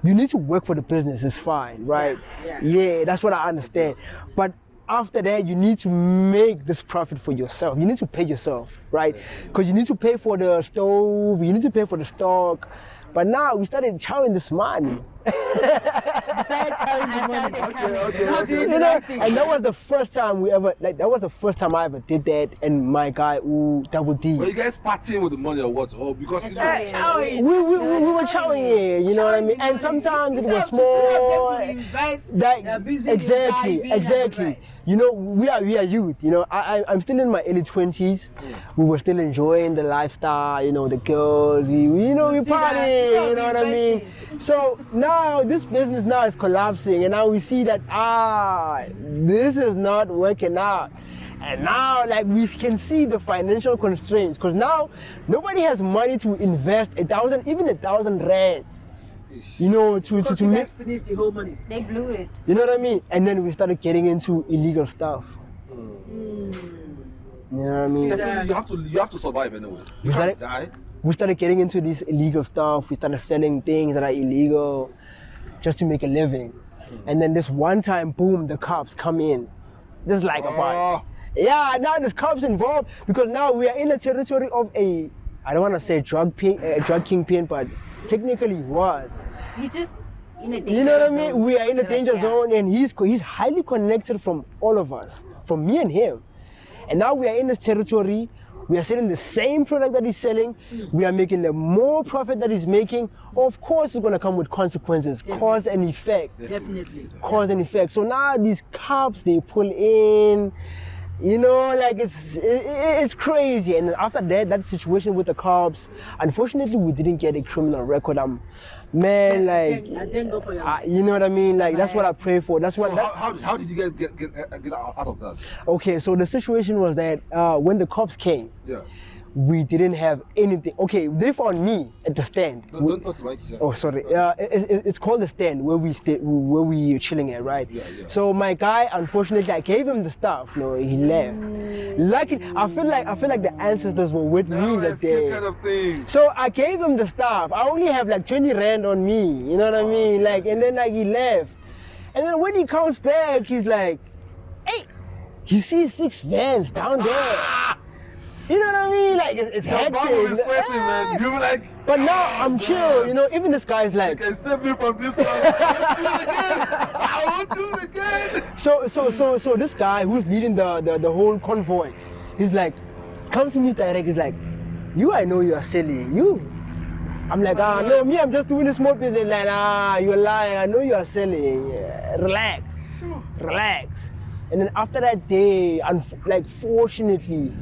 you need to work for the business, it's fine, right? Yeah, that's what I understand. But after that, you need to make this profit for yourself. You need to pay yourself, right? Because you need to pay for the stove, you need to pay for the stock. But now we started chowing this money. Started challenging money. Not doing You the know, right thing. and that was the first time that was the first time I ever did that. And my guy, Double D. Were you guys partying with the money or what? Or because It's you know, okay. We were chowing it, you know what I mean? And sometimes it was small. Exactly. You know, we are youth. You know, I'm still in my early 20s. We were still enjoying the lifestyle. You know, the girls. We party. You know what I mean? So now this business now is collapsing, and now we see that this is not working out. And now, like, we can see the financial constraints, because now nobody has money to invest even 1,000 rand. You know, to make. Finish the whole money. They blew it. You know what I mean? And then we started getting into illegal stuff. You know what I mean? Definitely, you have to survive anyway. You Is can't that die. We started getting into this illegal stuff. We started selling things that are illegal just to make a living. And then this one time, boom, the cops come in. Just like about. Yeah, now there's cops involved, because now we are in the territory of I don't want to say drug kingpin, but technically was. You just in a danger You know what I mean? zone. We are in the danger Yeah. zone, and he's highly connected from all of us, from me and him. And now we are in this territory. We are selling the same product that he's selling. We are making the more profit that he's making. Of course, it's going to come with consequences, cause and effect. Definitely. Cause and effect. So now these cops, they pull in. You know, like it's crazy. And then after that situation with the cops, unfortunately, we didn't get a criminal record. Man, like, I thank God for your life. you know what I mean? Like, that's what I pray for. That's So what. how did you guys get out of that? Okay, so the situation was that when the cops came, Yeah. we didn't have anything. Okay, they found me at the stand. Don't talk to Mike. Oh, sorry. It's called the stand where we stay, where we chilling at, right? Yeah. So my guy, unfortunately, I gave him the stuff. No, he left. Lucky, I feel like the ancestors were with me that day. Kind of thing. So I gave him the stuff. I only have like 20 rand on me. You know what I mean? Like, and then like he left. And then when he comes back, he's like, hey, he sees 6 vans down there. You know what I mean? Like, it's Your hectic. bum is sweating, man. You were like, But now I'm chill, you know, even this guy's like, can save me from this one. I won't do it again. so this guy who's leading the whole convoy, he's like, comes to me direct, he's like, I know you are silly, you. I'm like, no, me, I'm just doing a small business. Like, you're lying, I know you are silly. Yeah, relax. And then after that day, fortunately,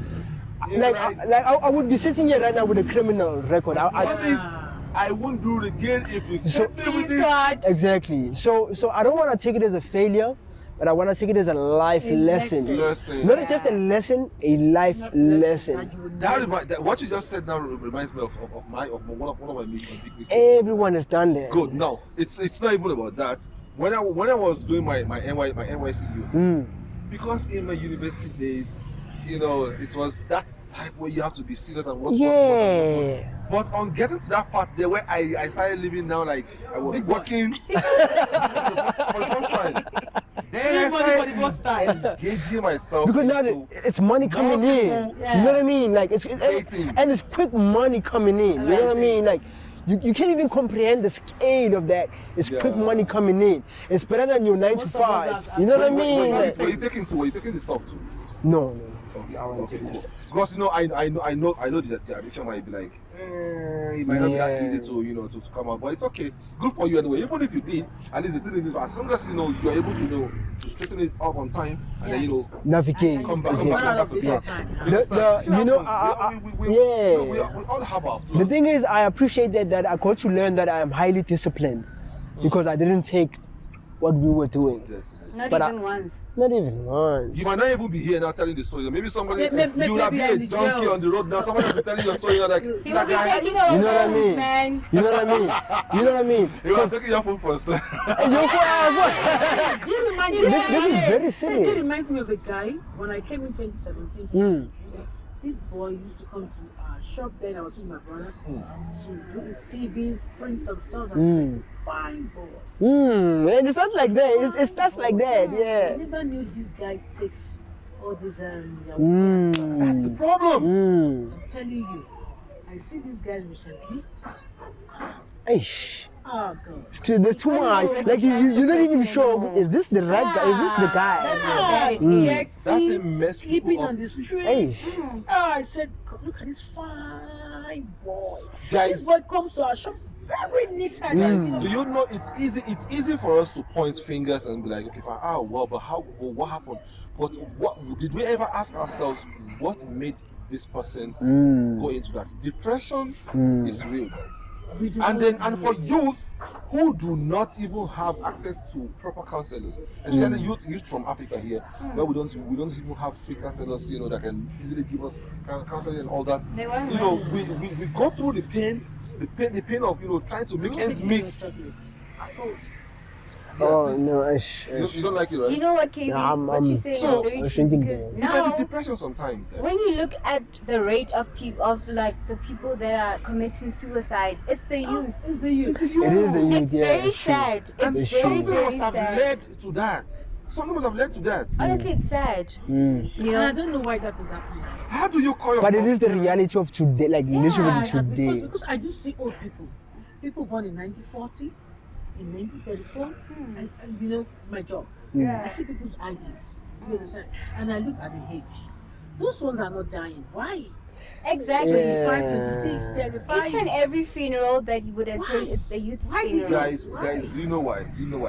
I would be sitting here right now with a criminal record. I won't do it again if you So- save me with Please, this. God. Exactly. So I don't want to take it as a failure, but I want to take it as a life lesson. Lesson. Not just a lesson, a life lesson. What you just said now reminds me of one of my big mistakes. Everyone has done that. Good. No, it's not even about that. When I was doing my NYCU, because in my university days, you know, it was that type where you have to be serious and work. Yeah. But on getting to that part there where I started living now, like I was working for the first time. Then I for the first time. started engaging myself. Because now into it's money coming in. multiple- You know what I mean? Like it's Dating. and it's quick money coming in. You know what I mean? Like you can't even comprehend the scale of that. It's quick Yeah. money coming in. It's better than your 9 to Most of us 5. You know what I Wait, mean? Like, were you taking two? Were you taking the stuff too? no. Okay, I won't take this. Because you know, I know the addiction might be like, it might not be that easy to come out, but it's okay. Good for you anyway. Even if you did, at least the thing is, as long as you're able to straighten it up on time, and then Navigate. come back Okay. to this track. time. We all have our flaws. The thing is, I appreciate that I got to learn that I am highly disciplined because I didn't take what we were doing. Yes. Not But even once. Not even once. You might not even be here now telling the story. Maybe somebody, Maybe you would have been I'm a the junkie jail. on the road now. Somebody will be telling your story. You're like, He see will that be guy? taking our You know what I phones, mean? man. You know what I mean? You know what I mean? You are taking your phone first. Hey, yo, what? Do you remind me? This is very It serious. reminds me of a guy when I came in 2017. Mm. This boy used to come to our shop. Then I was with my brother to do his CVs, print some stuff. And fine boy. And it starts like that. It starts like that. I Yeah. never knew this guy takes all these That's the problem. I'm telling you, I see these guys recently. Eish. Oh God. There's too much. Like you're not even sure. Is this the right guy? Is this the That's guy? how bad it Yeah, is. That thing messed people sleeping up. on the street. Eish. Oh, I said, look at this fine boy. Guys. This boy comes to our shop very neat and Guys, nice. do you know it's easy? It's easy for us to point fingers and be like, okay, fine. What happened? But what did we ever ask ourselves? What made this person go into that? Depression is real, guys. And for youth who do not even have access to proper counselors, especially youth from Africa here, where we don't even have free counselors, that can easily give us counseling and all that. They weren't We go through the pain of trying to make ends meet. Oh no, eish. You don't like it, right? You know what, KB? Yeah, what you say so- is very I'm true thinking because that. You can now, be depression sometimes, guys. when you look at the rate of the people that are committing suicide, it's the youth. It's the youth. It is the youth. It's Yeah. very it's true. sad. And It's true. very, something very must have sad. led to that. Something must have led to that. Honestly, it's sad. You And I know, don't know why that is happening. How do you call yourself? But it is the reality of today, like literally because, today. because I do see old people born in 1940, in 1934, and my job. I see people's IDs, you understand? And I look at the age. Those ones are not dying. Why? exactly. Yeah. 25, 26, 35. Each and every funeral that you would attend, it's the youth's Why do funeral. Guys, do you know why?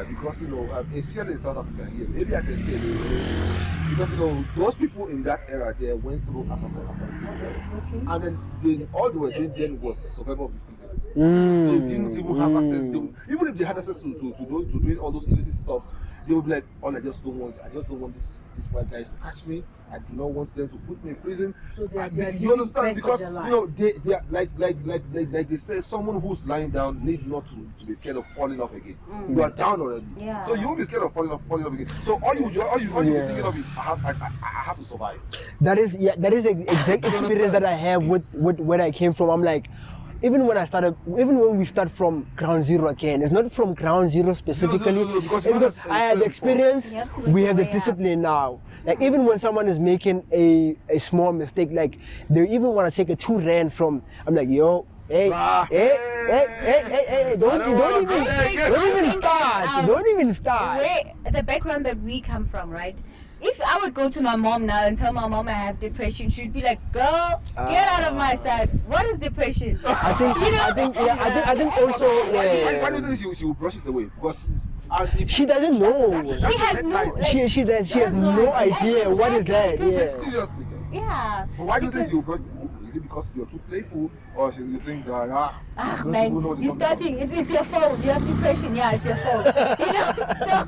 Because especially in South Africa here, maybe I can say it because those people in that era there went through apartheid, and then all they were doing then was survival of the fittest. They didn't even have access. Even if they had access to doing all those illicit stuff, they would be like, "Oh, I just don't want this white guys to catch me. I do not want them to put me in prison." So they are You understand? best of Because their life. they are like they say, someone who's lying down need not to be scared of falling off again. You are down already, Yeah. so you won't be scared of falling off again. So all you be thinking of is I have to survive. That is the exact experience that I have with where I came from. I'm like, even when we start from ground zero again, it's not from ground zero specifically. Zero, because It's you because have I had the experience, You have to we work have the your way up. discipline now. Like even when someone is making a small mistake, like they even want to take a 2 rand from, I'm like, yo, hey, don't even start. Where the background that we come from, right? If I would go to my mom now and tell my mom I have depression, she'd be like, "Girl, get out of my side. What is depression?" I think also, Why do you think she will brush it away? Because she doesn't know. She has no. She has no idea what is that. Take Yeah. seriously, guys. Yeah. But why do you think she will brush? Is it because you're too playful, or she thinks that Ah, most man, people know this you're something starting. It's your phone. You have depression. Yeah, it's your phone. So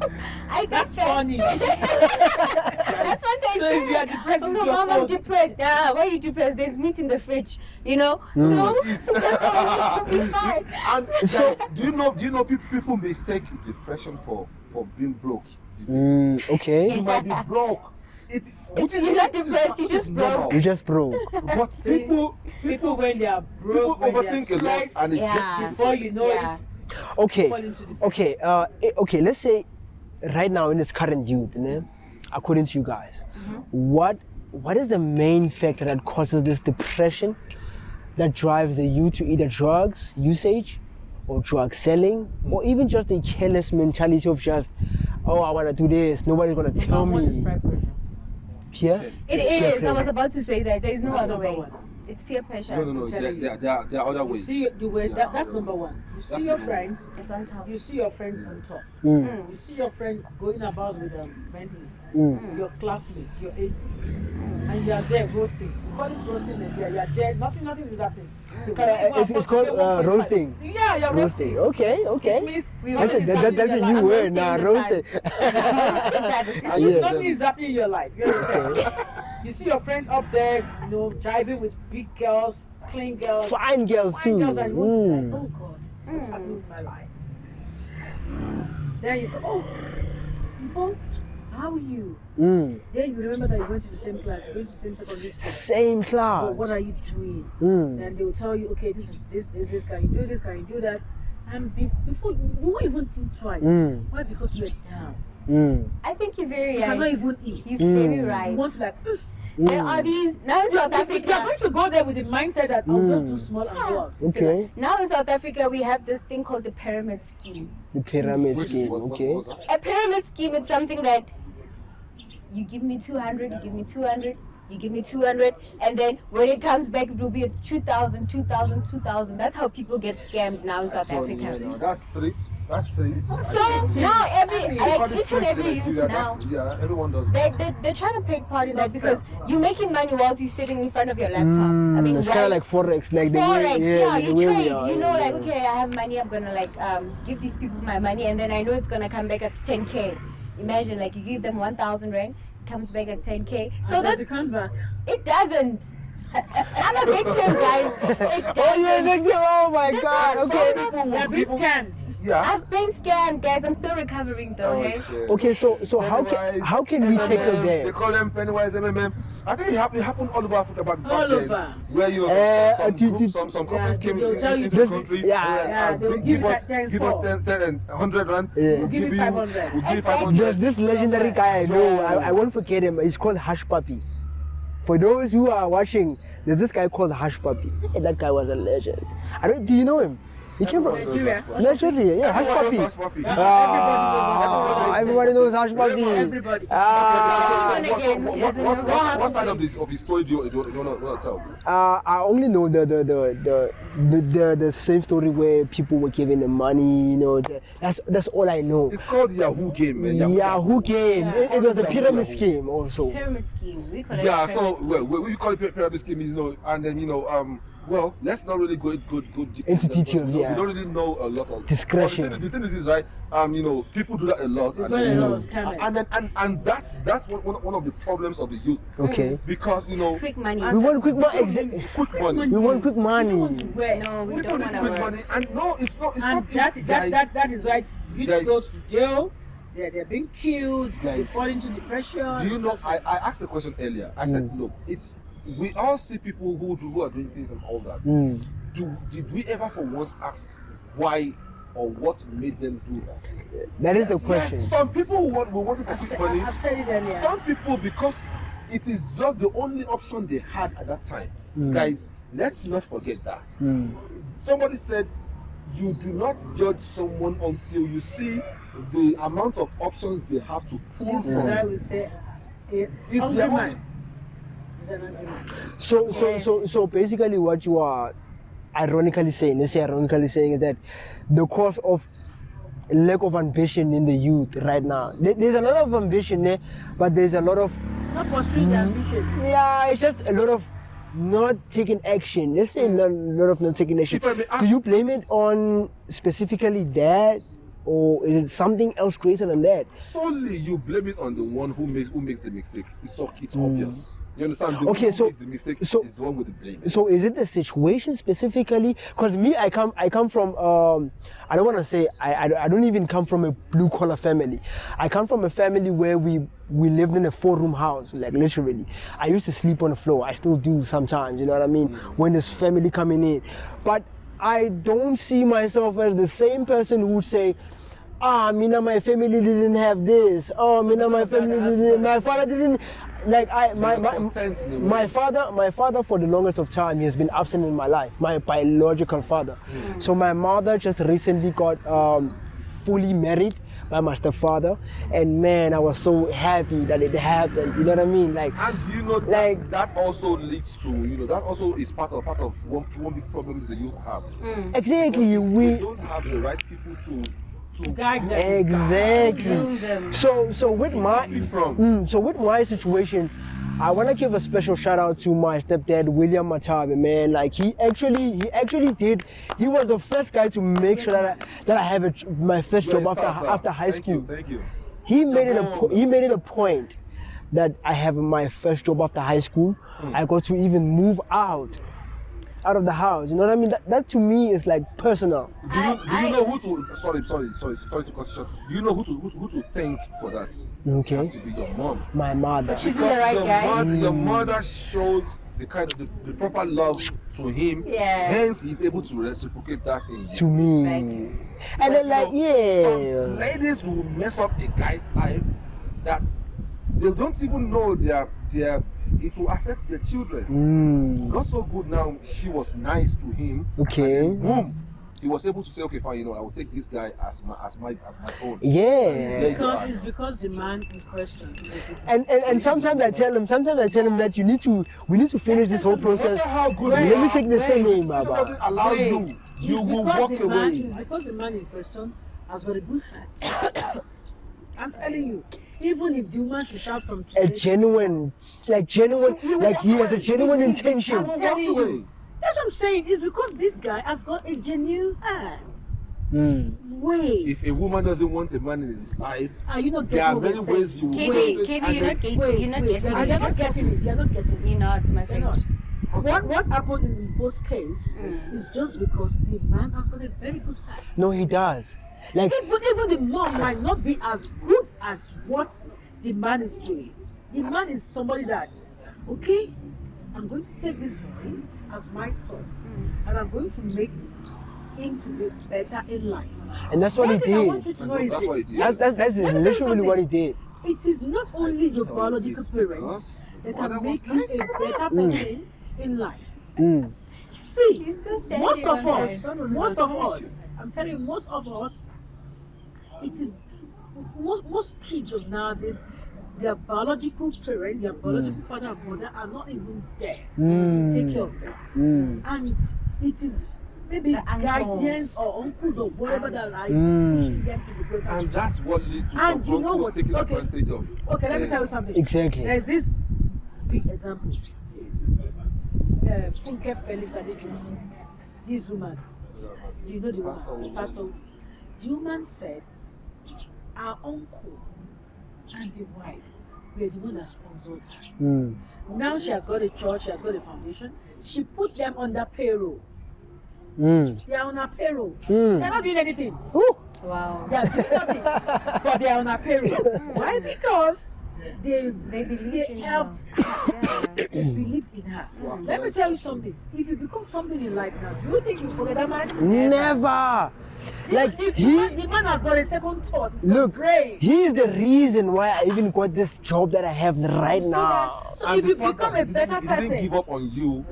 I That's guess funny. That's what they So say. if you are depressed, Oh, it's no, your mom, I'm phone. depressed. Yeah, why are you depressed? There's meat in the fridge. So it's be fine. And guys, do you know people mistake depression for being broke these days? Okay. You might be broke. You're not depressed, you just broke. You just broke. But people When they are broke, when overthink they a are lot, stressed, and it Yeah. before you know Yeah. it, Okay, fall into depression. okay. Let's say right now in this current youth, né, according to you guys, what is the main factor that causes this depression that drives the youth to either drugs usage or drug selling or even just a careless mentality of just, oh, I want to do this, nobody's gonna tell Number one is me. peer pressure. Peer? It Peer is. I pressure. was about to say that. There is no That's other number way. one. It's peer pressure. No. telling you. There are other You ways. see the way Yeah, that's other number ways. one. You see That's your number one. friends. It's on top. You see your friends on top. Mm, You see your friend going about with mentally. mm. Your classmates, your age mates, and you are there roasting. You call it roasting, and you are there. Nothing is happening. You can even It's afford to called pay 1.5. roasting. Yeah, you're Roasting. roasting. Okay. It means That's nothing is a happening in new your life. word now, roasting. It Yeah. means nothing is happening in your life. You understand? You see your friends up there, driving with big girls, clean girls, Fine girls fine too. girls, and you want to be like, Mm. oh God, what's happening in my life? Then you go, oh, Mpo, how are you? Mm. Then you remember that you went to the same class, you went to the same secondary school. Same class. Oh, what are you doing? Mm. Then they will tell you, okay, this is this, can you do this, can you do that? And before, you won't even think twice. Mm. Why? Because you're down. Mm. I think you're very You cannot right. even eat. He's Mm. very You right. want to like, There are these now in South you're Africa. going to go there with the mindset that I'll just do small and go out. Okay. Now in South Africa, we have this thing called the pyramid scheme. The pyramid Which is scheme. what Okay. was that? A pyramid scheme is something that you give me 200, you give me 200, you give me 200, and then when it comes back, it will be at 2,000, 2,000, 2,000. That's how people get scammed now in South Africa. No, that's thrift. That's thrift. So now like each and every youth now, Yeah, everyone does that. they're trying to take part in that because you're making money whilst you're sitting in front of your laptop. I mean, It's kind of like forex, like the way, Forex, yeah, the you way we trade. are, You know, like, yeah. okay, I have money, I'm gonna like give these people my money, and then I know it's gonna come back at 10K. Imagine, like, you give them 1,000 rand, it comes back at 10K. So So that's they come back. it doesn't. I'm a victim, guys. It Oh, you're a doesn't. victim. Oh my That's God. why Okay. some people They're being scammed. Yeah. I've been scammed, guys. I'm still recovering though, Oh, hey? shit. Okay. So how can we take it They there? call them Pennywise MMM. I think it happened all over Africa back All then. over. Where some to- groups, some companies Yeah, came they'll tell you into to- the country. Yeah, they'll and give you us that times give us four. 10 and 100 rand. Yeah. We'll We'll give you 500. We'll give you Exactly. 500. There's this legendary guy I know. I won't forget him. He's called Hush Puppy. For those who are watching, there's this guy called Hush Puppy. Hey, that guy was a legend. Do you know him? He came from Nigeria. Nigeria. Yeah, Hush Everyone Puppy. knows Hush Puppy. Everybody knows Hush Puppy. Everybody. What side of his story do you want to tell? I only know the same story where people were giving them money. You know, that's all I know. It's called Yahoo game, man. Yahoo game. Yeah. It was a pyramid scheme also. Pyramid scheme. We call it Yeah, a pyramid so we call it pyramid scheme, and then well, let's not really go deep Into that, details, because, yeah. We don't really know a lot of Discretion. But the thing is this, right? People do that a lot, They've got a lot of scammers. and that's one of the problems of the youth, Okay. because quick money. We want quick money. quick money. We want quick money. Where? No, we People don't need want to quick work. money, and no, it's not. It's And not easy, guys. that is why youth Guys. goes to jail. They're being killed. They Guys. fall into depression. Do you know? I asked a question earlier. I said, look, we all see people who are doing things and all that. Mm. Did we ever for once ask why or what made them do that? That is the question. Yes, some people wanted to quick money. I've said it earlier. Some people, because it is just the only option they had at that time. Guys, let's not forget that. Mm. Somebody said, you do not judge someone until you see the amount of options they have to pull This is from. what I would say. A If hungry they're man is an hungry man. So basically what you are ironically saying is that the cause of lack of ambition in the youth right now. There's a lot of ambition there, but there's a lot of Not pursuing their ambition. it's just a lot of not taking action. Let's say a lot of not taking action. If I may ask- Do you blame it on specifically that, or is it something else greater than that? Solely you blame it on the one who makes the mistake. It's obvious. You understand? The Okay, one who so- makes the mistake so- is the one with the blame. So is it the situation specifically? Because me, I come from I don't want to say I don't even come from a blue collar family. I come from a family where we lived in a 4-room house, like literally. I used to sleep on the floor. I still do sometimes. You know what I mean? When there's family coming in, but I don't see myself as the same person who would say, Mina, my family didn't have this. Oh, Mina, my family didn't. My father didn't. Like my father for the longest of time, he has been absent in my life. My biological father. So my mother just recently got fully married by my stepfather, and man, I was so happy that it happened. You know what I mean? Like, And you know that, like- that also leads to, you know, that also is part of one big problem the youth have. exactly, Because if we they don't have the right people to guide them. exactly. Groom them. So with my from. so with my situation, I want to give a special shout out to my stepdad, William Matabe, man. Like he actually did. He was the first guy to make sure that I have my first job after high school. Thank you. He made it a point that I have my first job after high school. I got to even move out of the house. You know what I mean? That to me is like personal. Do you know who to? Sorry to cut you short. Do you know who to thank for that? It Okay, has to be your mom. my mother. Choosing the right your guy. your mother shows the kind of the proper love to him. Yeah. Hence, he's able to reciprocate that in you. To me, Exactly. and then like Some yeah. ladies will mess up a guy's life that they don't even know it will affect their children. Got so good now, she was nice to him. Okay. And then boom, he was able to say, okay, fine, you know, I will take this guy as my own. Yeah. It's because the man in question is a good And sometimes I tell him that we need to finish this whole No process. matter how good Let you me are, take the same name, if it doesn't Baba. allow Wait. you It's will because walk the man- away. It's because the man in question has got a good heart. I'm telling you, even if the woman should shout from A today, genuine, like he has a genuine intention. I'm telling you, that's what I'm saying. It's because this guy has got a genuine heart. Wait, If a woman doesn't want a man in his life, are you not there are getting many what we're ways saying? you KB, will KB, you're not getting Wait, you're not wait, getting you're not getting it. You're not getting it. You're not, my You're friend. not. What happened in both case is just because the man has got a very good heart. No, he does. Like Even the mom might not be as good as what the man is doing. The man is somebody that, okay, I'm going to take this boy as my son, and I'm going to make him to be better in life. and that's what he One thing I want did. you to know is That's what he this. did. That's Let me tell you literally what he something. did. It is not only your biological parents that can make you a better person in life. See, She's still most standing of on us, that. most of us, I'm telling you, most of us, it is most kids of nowadays, their biological parent, their biological father and mother are not even there to take care of them. And it is maybe The uncles. guardians or uncles or whatever that are pushing them to the break. and that's what leads to And some you know uncles what? taking Okay. advantage of. Okay, let me tell you something. Exactly. There's this big example. Funke Felix Adejuma, this woman. Do you know the woman? Pastor. The woman said our uncle and the wife were the one that sponsored her. Now she has got a church, she has got a foundation. She put them under payroll. They are on her payroll. They're not doing anything. Ooh. Wow. They are doing nothing. But they are on her payroll. Why? Because they believed in her. helped her. They believed in her. Let me tell you something. If you become something in life now, do you think you forget that man? Never. Like The man has got a second thought. It's look, great. he is the reason why I even got this job that I have right now. So And if the you fact become that a he better didn't give person, up on you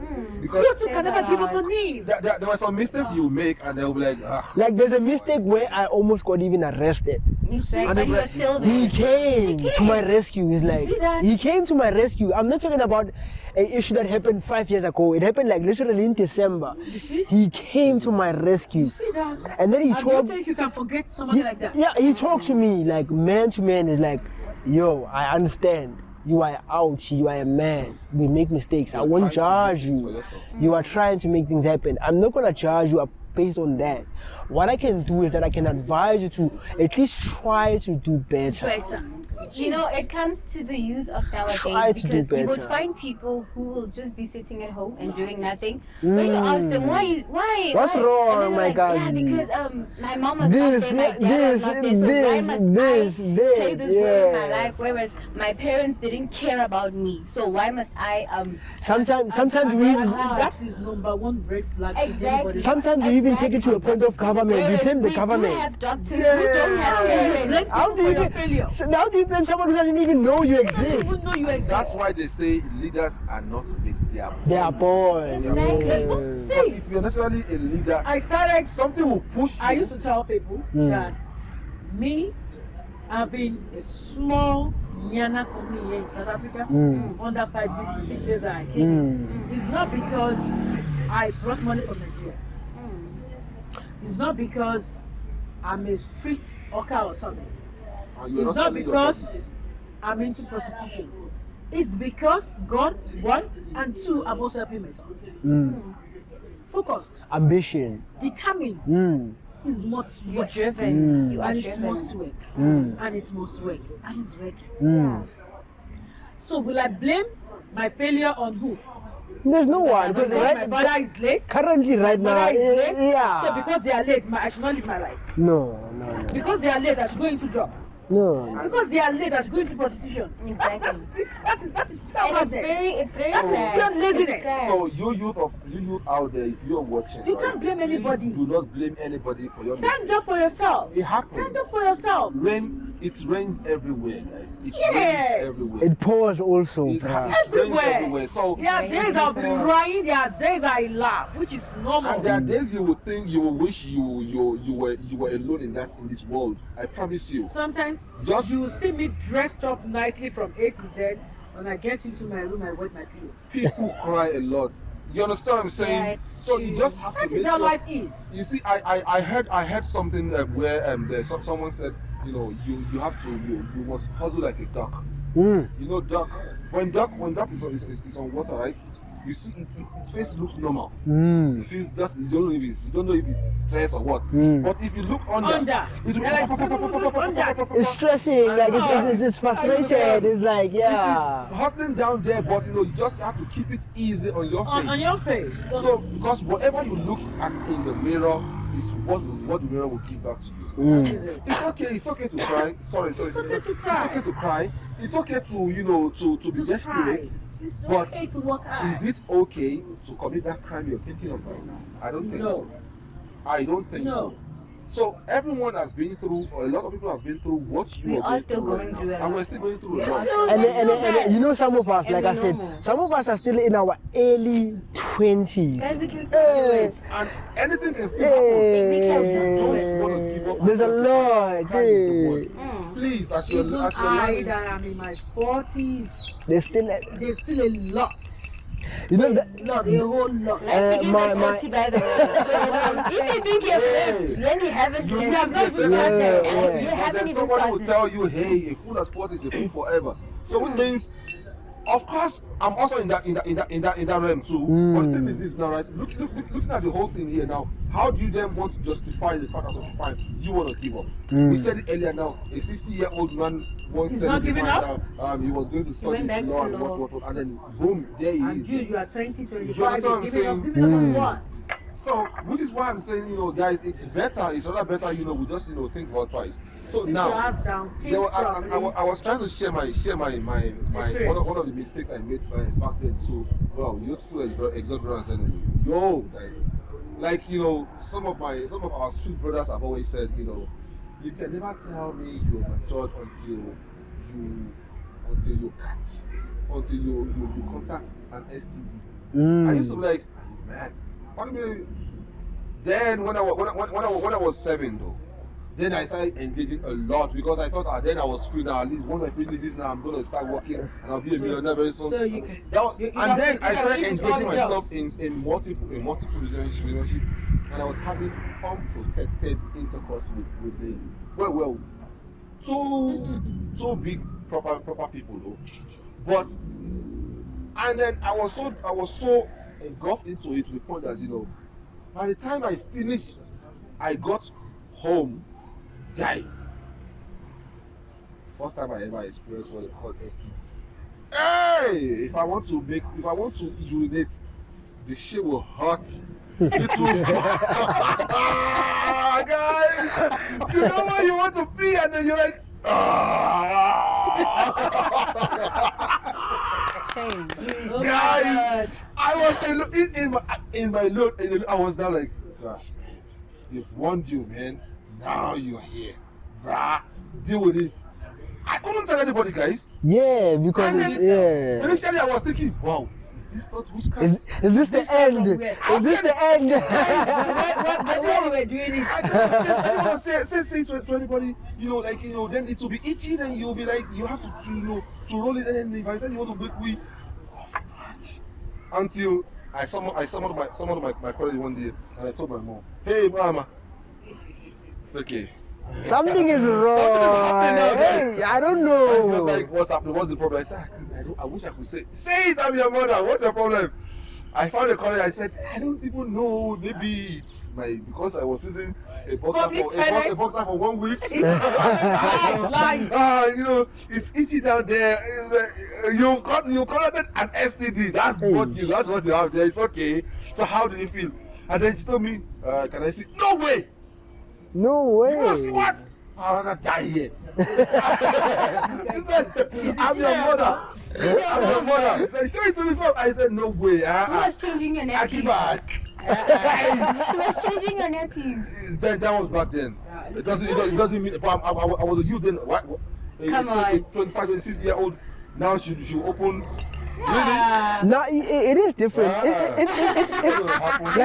because you too can never give up on him. there were some mistakes you make and they'll be like, Like there's a mistake where I almost got even arrested. Exactly. But you were still He there. came to my rescue. He's like, see that? he came to my rescue. I'm not talking about an issue that happened 5 years ago. It happened like literally in December. see? He came to my rescue. See that? And then he And do you told, think you can forget somebody like that? yeah, he talked to me like man to man. Is like, yo, I understand. You are out. You are a man. We make mistakes. I won't trying to judge do things you. for yourself. You are trying to make things happen. I'm not gonna judge you based on that. What I can do is that I can advise you to at least try to do better. You know, it comes to the youth of nowadays Try to do because you would better. find people who will just be sitting at home and doing nothing. When you ask them why, What's why? wrong, And my they're like, guy? yeah, because my mom was This, not there, my dad was not there, so why must I play this role in my life? Whereas my parents didn't care about me, so why must I Sometimes we that is number one red flag. Exactly. sometimes you even take it to a point of government. You blame the we government. do have doctors who don't have parents. How do you blame someone who doesn't even know you exist? Even know you exist. That's why they say leaders are not made, they are born. They are born. Exactly. Yeah. See, If you're naturally a leader, I started. something will push you. I used to tell people that me having a small Nyana company here in South Africa under 6 years that I came in, it's not because I brought money from Nigeria. It's not because I'm a street hawker or something. And you're It's not selling your because I'm into prostitution. It's because God, one, and two, I'm also helping myself. Focused, Ambition. determined, is much You're work. driven. You are And it's driven. must work. And it's must work. And it's working. So will I blame my failure on who? There's no one Because because my father is late. currently right My now, mother is late. yeah. So because they are late, I should not live my life. No. Because they are late, I should go into job. No. Because they are late, I should go into prostitution. Exactly. That is pure And it's nonsense. very That's sad. pure laziness. It's sad. So you youth out there, if you're watching, You right, can't blame please anybody. do not blame anybody for your Stand mistakes. up for yourself. It happens. Stand up for yourself. It rains everywhere, guys. It Yes. rains everywhere. It pours also, It bruh. rains Everywhere. everywhere. So There are days I'll be crying, there are days I laugh, which is normal. and there are days you would think you will wish you were alone in this world. I promise you. Sometimes Just- you will see me dressed up nicely from A to Z. When I get into my room, I wet my pillow. People cry a lot. You understand what I'm saying? Yeah, it's So you true. just have That to is make how sure- life is. You see, I heard something where someone said, you know, you have to you must hustle like a duck. You know, duck when duck is on water, right? You see, its face looks normal. It feels just you don't know if it's stress or what. But if you look under, it will It's stressing, like it's frustrated. It's like, It yeah. is hustling down there, but you know you just have to keep it easy on your face. On your face. So because whatever you look at in the mirror is what the mirror will give back to you. That is it. It's okay to cry. Sorry. It's okay to cry. It's okay to cry. It's okay to be To desperate. strive. It's But okay to work hard. is it okay to commit that crime you're thinking of right now? I don't think No. so. I don't think No. so. So everyone has been through, or a lot of people have been through what you We are are going still through going right through now. it. And we're still going through We a are lot. still And you know, some of us, like I said, normal. some of us are still in our early 20s. Guys, we can still do it. And anything can still happen. Don't want to give up. There's a lot. Crime is the Hey. word. Please, as you're Even I learning, that I'm in my 40s, There's still, there's still a lot. you know, A whole lot. Life begins my- at 40, by the way. If you think you've lived, then you haven't you lived. have not even You started. Yeah. You but haven't then even somebody will started. tell you, hey, a fool at 40 is a fool forever. So it means, of course, I'm also in that realm too. But the thing is this now, right? Looking at the whole thing here now, how do you then want to justify the fact that fine, you want to give up? We said it earlier now, a 60-year-old man once He's said not to giving find up? out, he was going to study went back law to and law. what, and then boom, there he And is. you are 20, You 25, understand what I'm giving up, saying? giving up on what? So, which is why I'm saying, you know, guys, it's rather better, you know, we just, you know, think about twice. So Sit your now, ass down, think there were, properly. I was trying to share my Experience. one of the mistakes I made back then too. Well, youthful exuberance anyway. Yo, guys, like you know, some of our street brothers have always said, you know, you can never tell me you're matured until you contact an STD. I used to be like, are you mad? What do you mean? Then when I was 7 though, then I started engaging a lot because I thought then I was free now. At least once I finish this now, I'm gonna start working and I'll be a millionaire very soon. So you can. That was, you and can- then you I can started live with all engaging the myself girls. in multiple relationship, and I was having unprotected intercourse with ladies. Well, two big proper people though, but and then I was so engulfed into it to the point that you know By the time I finished, I got home, guys. First time I ever experienced what they call STD. Hey! If I want to urinate, the shit will hurt. It will guys! You know when you want to pee and then you're like, Shame. Oh guys! I was in my load, and I was now like, gosh, they've warned you, man. Now you're here. Bruh, deal with it. I couldn't tell anybody, guys. Yeah, because Initially, I was thinking, wow, is this not witchcraft? Is this the end? Is this the end? That's why we were doing it. I don't say to anybody, then it will be itchy, then you'll be like, you have to roll it, and then by the time you want to break, until I summoned my colleague one day, and I told my mom, hey, mama, it's okay. Something is wrong. Hey, I don't know. And she was like, what's happening? What's the problem? I said, I wish I could say it, I'm your mother. What's your problem? I found a colleague. I said, I don't even know. Maybe it's because I was using a boxer for 1 week. It's itchy down there. You've collected an STD. That's what you have there. It's okay. So how do you feel? And then she told me, can I see? No way. No way. You see what? I'd rather die here. She said, I'm your mother. I'm your mother. She said, show it to me. So I said, no way. Who was changing your nappies? She was changing your nappies. That was back then. It doesn't mean. I was a youth then. What? Come on. 25, 26-year-old. Now she open. Yeah. No, it is different. Really?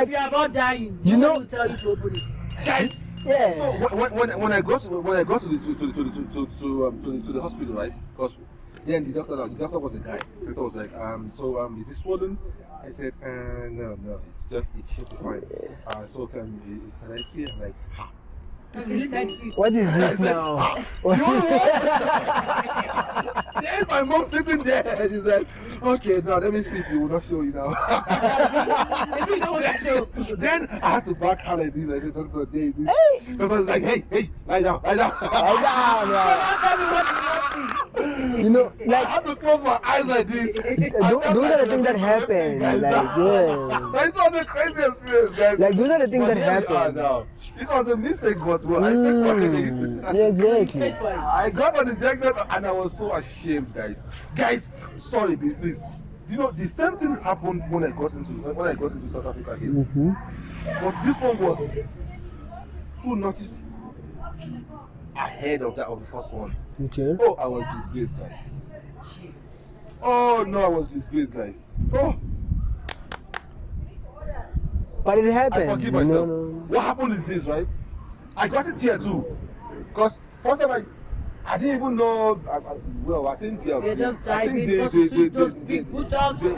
If you are about dying, you know, will tell you to open it. Guys. Yeah. So when I got to the hospital, right? Because then the doctor was a guy. The doctor was like, is it swollen? I said, no, it's just itchy. Fine. So can I see it? I'm like, ha. What is this now? Then my mom sitting there and she's like, okay, now let me see if you will not show you now. Maybe you don't want to show. Then I had to back her like this. I said, Doctor, there it is. Doctor was like, hey, lie down. Lie down. You know, I like had to close my eyes like this. those are the things that happen. Like, yeah. It was a crazy experience, guys. Like those are the things But that here we are happen. now. It was a mistake, but I paid for it. Yeah, exactly. I got on the jackson and I was so ashamed, guys. Guys, sorry, please. You know, the same thing happened when I got into South Africa here. But this one was 2 notches ahead of the first one. Okay. Oh, I was disgraced, guys. Oh no, I was disgraced, guys. Oh. But it happens. I forgive myself. No. What happened is this, right? I got it here too. Because first time I didn't even know. I think You're just I think driving, those big buttocks, the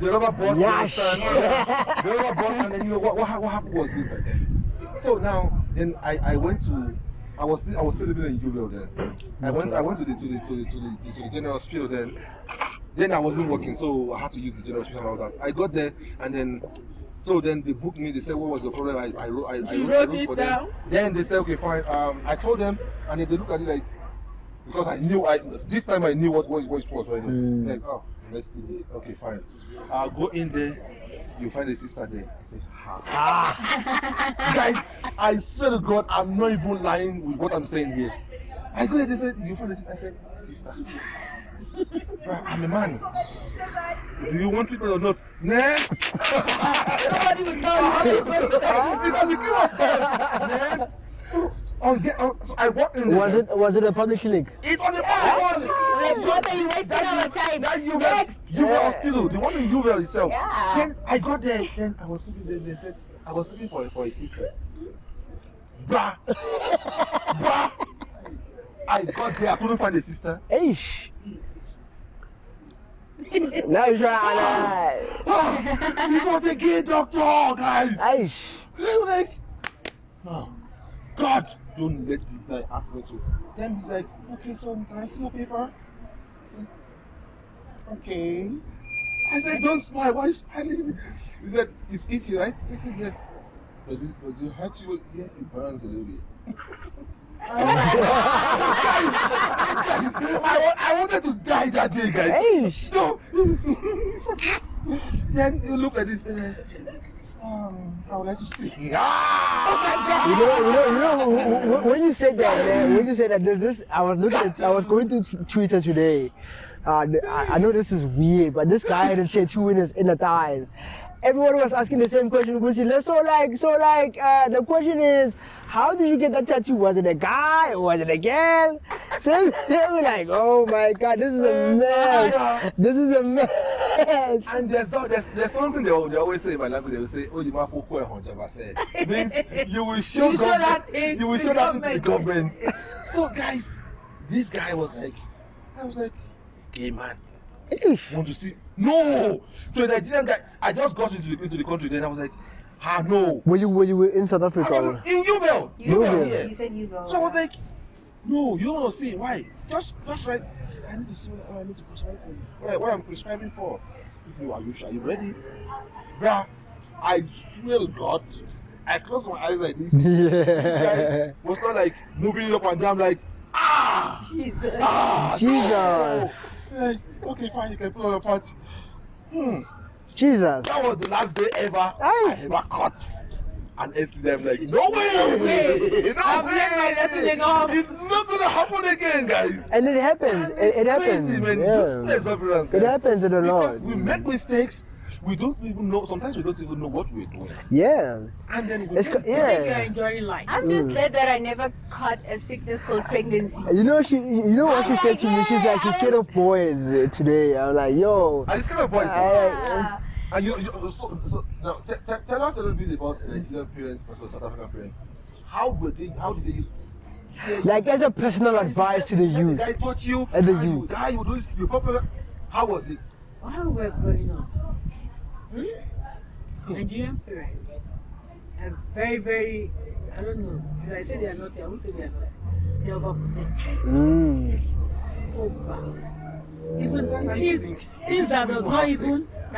rubber bus, Yash. the rubber bus, and then what happened was this, I guess. So now, then I went to. I was still living in UVL then. I went to the general hospital then. Then I wasn't working, so I had to use the general hospital and all that. I got there, and then they booked me. They said, what was the problem? I wrote for them. Then they said, okay, fine. I told them, and then they looked at it like, because this time I knew what it was right now. Like, oh, let's do this. Okay, fine. I'll go in there. You find a sister there. I say, guys, I swear to God, I'm not even lying with what I'm saying here. I go there, they said, you find a sister? I said, sister, I'm a man. Do you want treatment or not? Next. Nobody will tell you. Because the kid was next. So I walked in there. Was it a public clinic? It was a public one. What are you wasting our time? That UVL hospital, the one in UVL itself. Yeah. Then I got there. Then I was looking there. They said I was looking for a sister. Bah. I got there. I couldn't find a sister. Eish. Now you're trying. This was a gay doctor, guys. Eish. They were like, oh, God, don't let this guy ask me to. Then he's like, okay, so can I see your paper? I said, okay. I said, don't smile. Why are you smiling? He said, it's itchy, right? I said, yes. Does it hurt you? Yes, it burns a little bit. I wanted to die that day, guys. Hey. No. Then you look like this. I would like to see. You know, when you said that, man, when you said that, I was going to Twitter today. I know this is weird, but this guy had a tattoo in his inner thighs. Everyone was asking the same question. The question is, how did you get that tattoo? Was it a guy or was it a girl? So they were like, oh my God, this is a mess. This is a mess. And there's one thing they always say in my language. They will say, "Oh, you might for quite said." It means you will show that to the government. So guys, this guy was like, I was like, gay man. Want to see? No. So the Nigerian guy, I just got into the country. Then I was like, no. Were you in South Africa? I was in UVL. UVL. You said UVL. So I was like, no, you don't want to see. Why? Just right. I need to see what I need to prescribe for. What I'm prescribing for. If you are you ready? Bruh, I swear to God, I closed my eyes like this. Yeah. This guy was not like moving up and down like, Jesus. Jesus. No. Like, okay, fine, you can put on your part. Jesus. That was the last day ever I ever caught an STD. Like, no way! I've learned my lesson enough. It's not gonna happen again, guys. And it happens. It happens. Crazy, man. Yeah. It happens a lot. Because we make mistakes. We don't even know. Sometimes we don't even know what we're doing. Yeah. And then I think you're enjoying life. I'm just glad that I never caught a sickness called pregnancy. You know what she said to me? She's like, she's scared of boys today. I'm like, yo. I scared of boys. Yeah. And so now tell us a little bit about Nigerian parents versus South African parents. How did they use Like as a personal advice to the youth. The guy taught you And the youth. You popular. How was it? While we were growing up, Nigerian parents are very, very, I don't know, should I say they are naughty? I won't say they are naughty. They're overprotective. Over. Even things that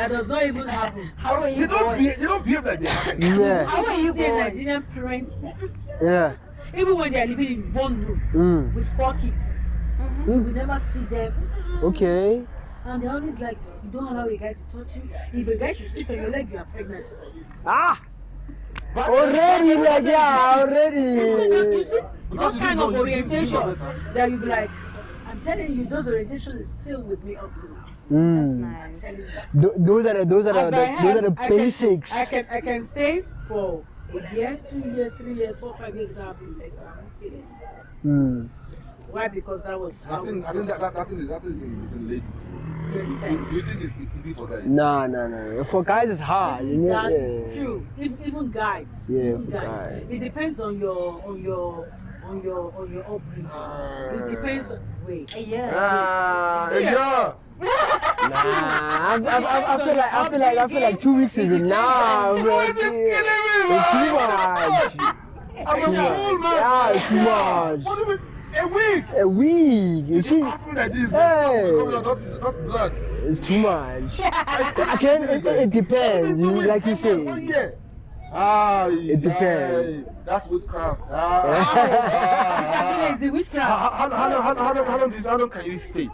does not even happen. How are They you don't born? behave like they happen. Yeah. How are you born? Nigerian parents, Yeah. even when they are living in one room with 4 kids, you will never see them. Okay. And they're always like, you don't allow a guy to touch you. If a guy should sit on your leg, you are pregnant. Already, like, yeah, already. You see those kind of orientation that you be like, I'm telling you, those orientation is still with me up to now. I'm telling you. Those are the basics. I can stay for a year, 2 years, 3 years, 4, 5 years without having sex. I won't feel it. Why? Because that was how I think that thing is in ladies. you understand? Do you think it's easy for guys? No. For guys, it's hard. You know? That's true. Even guys. Yeah, Even for guys. guys. It depends on your upbringing. It depends. Wait. Yeah. Yeah. Nah, I feel like 2 weeks is enough, bro. Why is it killing me, man? It's too much. I'm a fool, man. Yeah, it's too much. What do you mean? A week? A week. You see, Like this, hey, not blood. it's too much. It depends. Like you say. It depends. That's witchcraft. It's the witchcraft. How long can you stay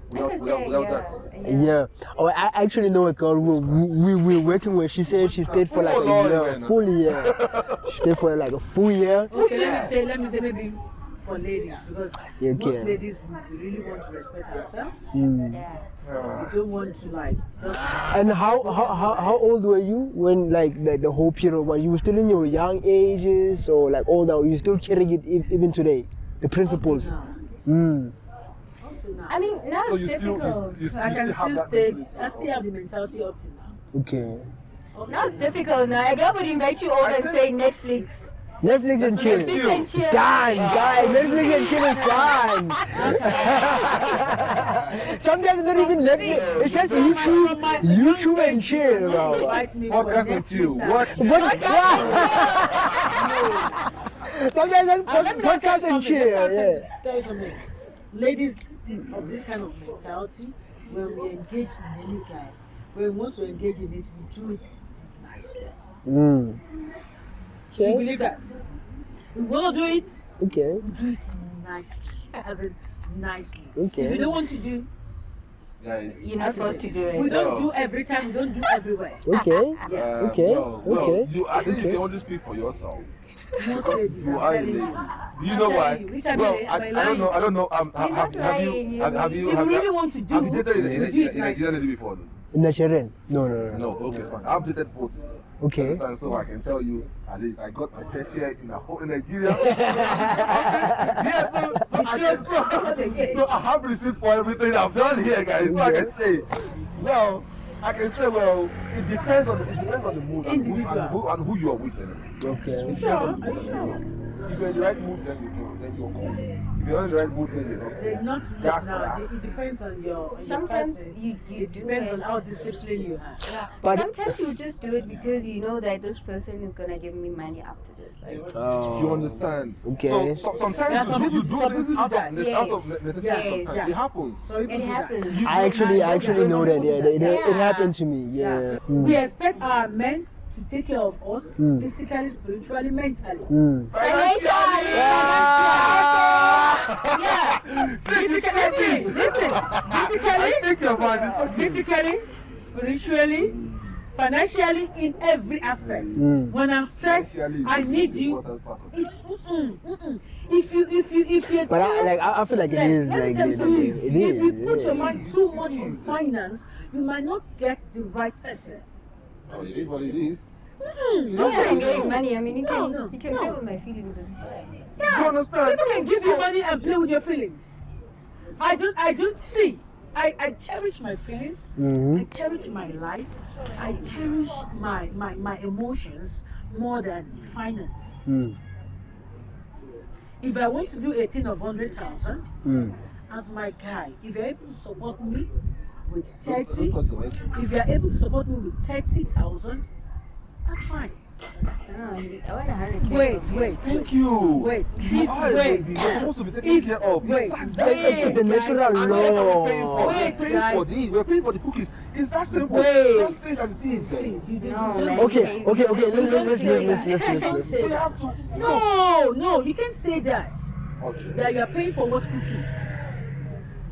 without that? Yeah. Oh, I actually know a girl we were working with. She said she stayed for like a year, full year. She stayed for like a full year. Okay, let me say maybe for ladies, because You most can. ladies we really want to respect ourselves. Yeah. We don't want to like just And how old were you when like the whole period? Were you still in your young ages or like older? Or you still carrying it even today? The principles. up to now. I mean, now So it's you still difficult. you I still can have still that stay. mentality. I still have the mentality up to now. Okay. Now it's difficult now. I would invite you over and say Netflix. Netflix and chill. Netflix and chill. It's done, guys. Netflix and chill is done. Sometimes it's not even Netflix. It's just YouTube and chill, bro. Invite me for Podcast and chill. Netflix What? Sometimes it's Let me tell you podcast and something. chill. Yeah. Tell you something. Ladies of this kind of mentality, when we engage in any guy, when we want to engage in it, we do it nicely. Mm. Do you Okay. believe that? We want to do it, Okay. we do it nicely. As in, nicely. Okay. If you don't want to do, Guys. You're not forced to do we it. don't do every time, we don't do everywhere. Okay. Yeah. Okay, Well, okay, you, I think okay. you only speak for yourself. Most Because ladies, you I'm are a telling lady. you. Do you I'm know telling why? you, which am Well, I lying? I don't know. You're not Have lying, you, have If you, you have really you, want to do, have you dated we do it a Nigerian nicely. lady before? Nigerian? No, no, no. No, okay, fine. I've dated both. Okay. Understand? So I can tell you, at least I got my fair share in a whole in Nigeria. Yeah, so I have receipts for everything I've done here, guys. So I can say, well, it depends on the mood and who you are with. Okay. It depends Sure, on the I'm mood. sure. If you're in the right mood, then you're cool. If you're not in the right mood, then you're not They're cool. not That's now. that. It depends on your Sometimes person. you It do depends it. on how disciplined you are. Yeah. But- Sometimes you just do it because you know that this person is gonna give me money after this. Like, You understand? Okay. So sometimes Yeah, some you people do do this out that. of Yes. out of necessity. Yes. Sometimes Yeah. it happens. So people it do that. happens. I actually know that. Yeah, it Yeah. happened to me. Yeah. We expect our men to take care of us Mm. physically, spiritually, mentally. Mm. Financially. Yeah. Physically, listen. I think your mind is okay. Physically, spiritually, financially, in every aspect. Mm. When I'm stressed, Financially is I the need most you. important part of it. It's if you. But I feel like it is Let me like tell you it something. is. It If you is. put yeah. your mind too much in finance, you might not get the right person. Oh, it is what it is. Since I'm getting money, I mean, you No, can no, you can no. play with my feelings. It's fine. You understand? People can give you money and play with your feelings. I don't see. I cherish my feelings. Mhm. I cherish my life. I cherish my emotions more than finance. Mm. If I want to do a thing of 100,000, Mm. as my guy, if you're able to support me with Don't 30, touch the mic. if you're able to support me with 30,000, that's fine. No, I want 100K. Wait. Thank you. Wait. You are a Wait. lady. You're supposed to be taken If- care of. wait. It's It's the natural We're paying for, law. Wait, we're paying guys. for these. We're paying for the cookies. It's that simple. Wait. Don't say that it is, See, guys. you did No, you man. don't- Okay. Don't Let's say that. Don't say We that. have to. No, you can't say that. Okay. That you're paying for what cookies.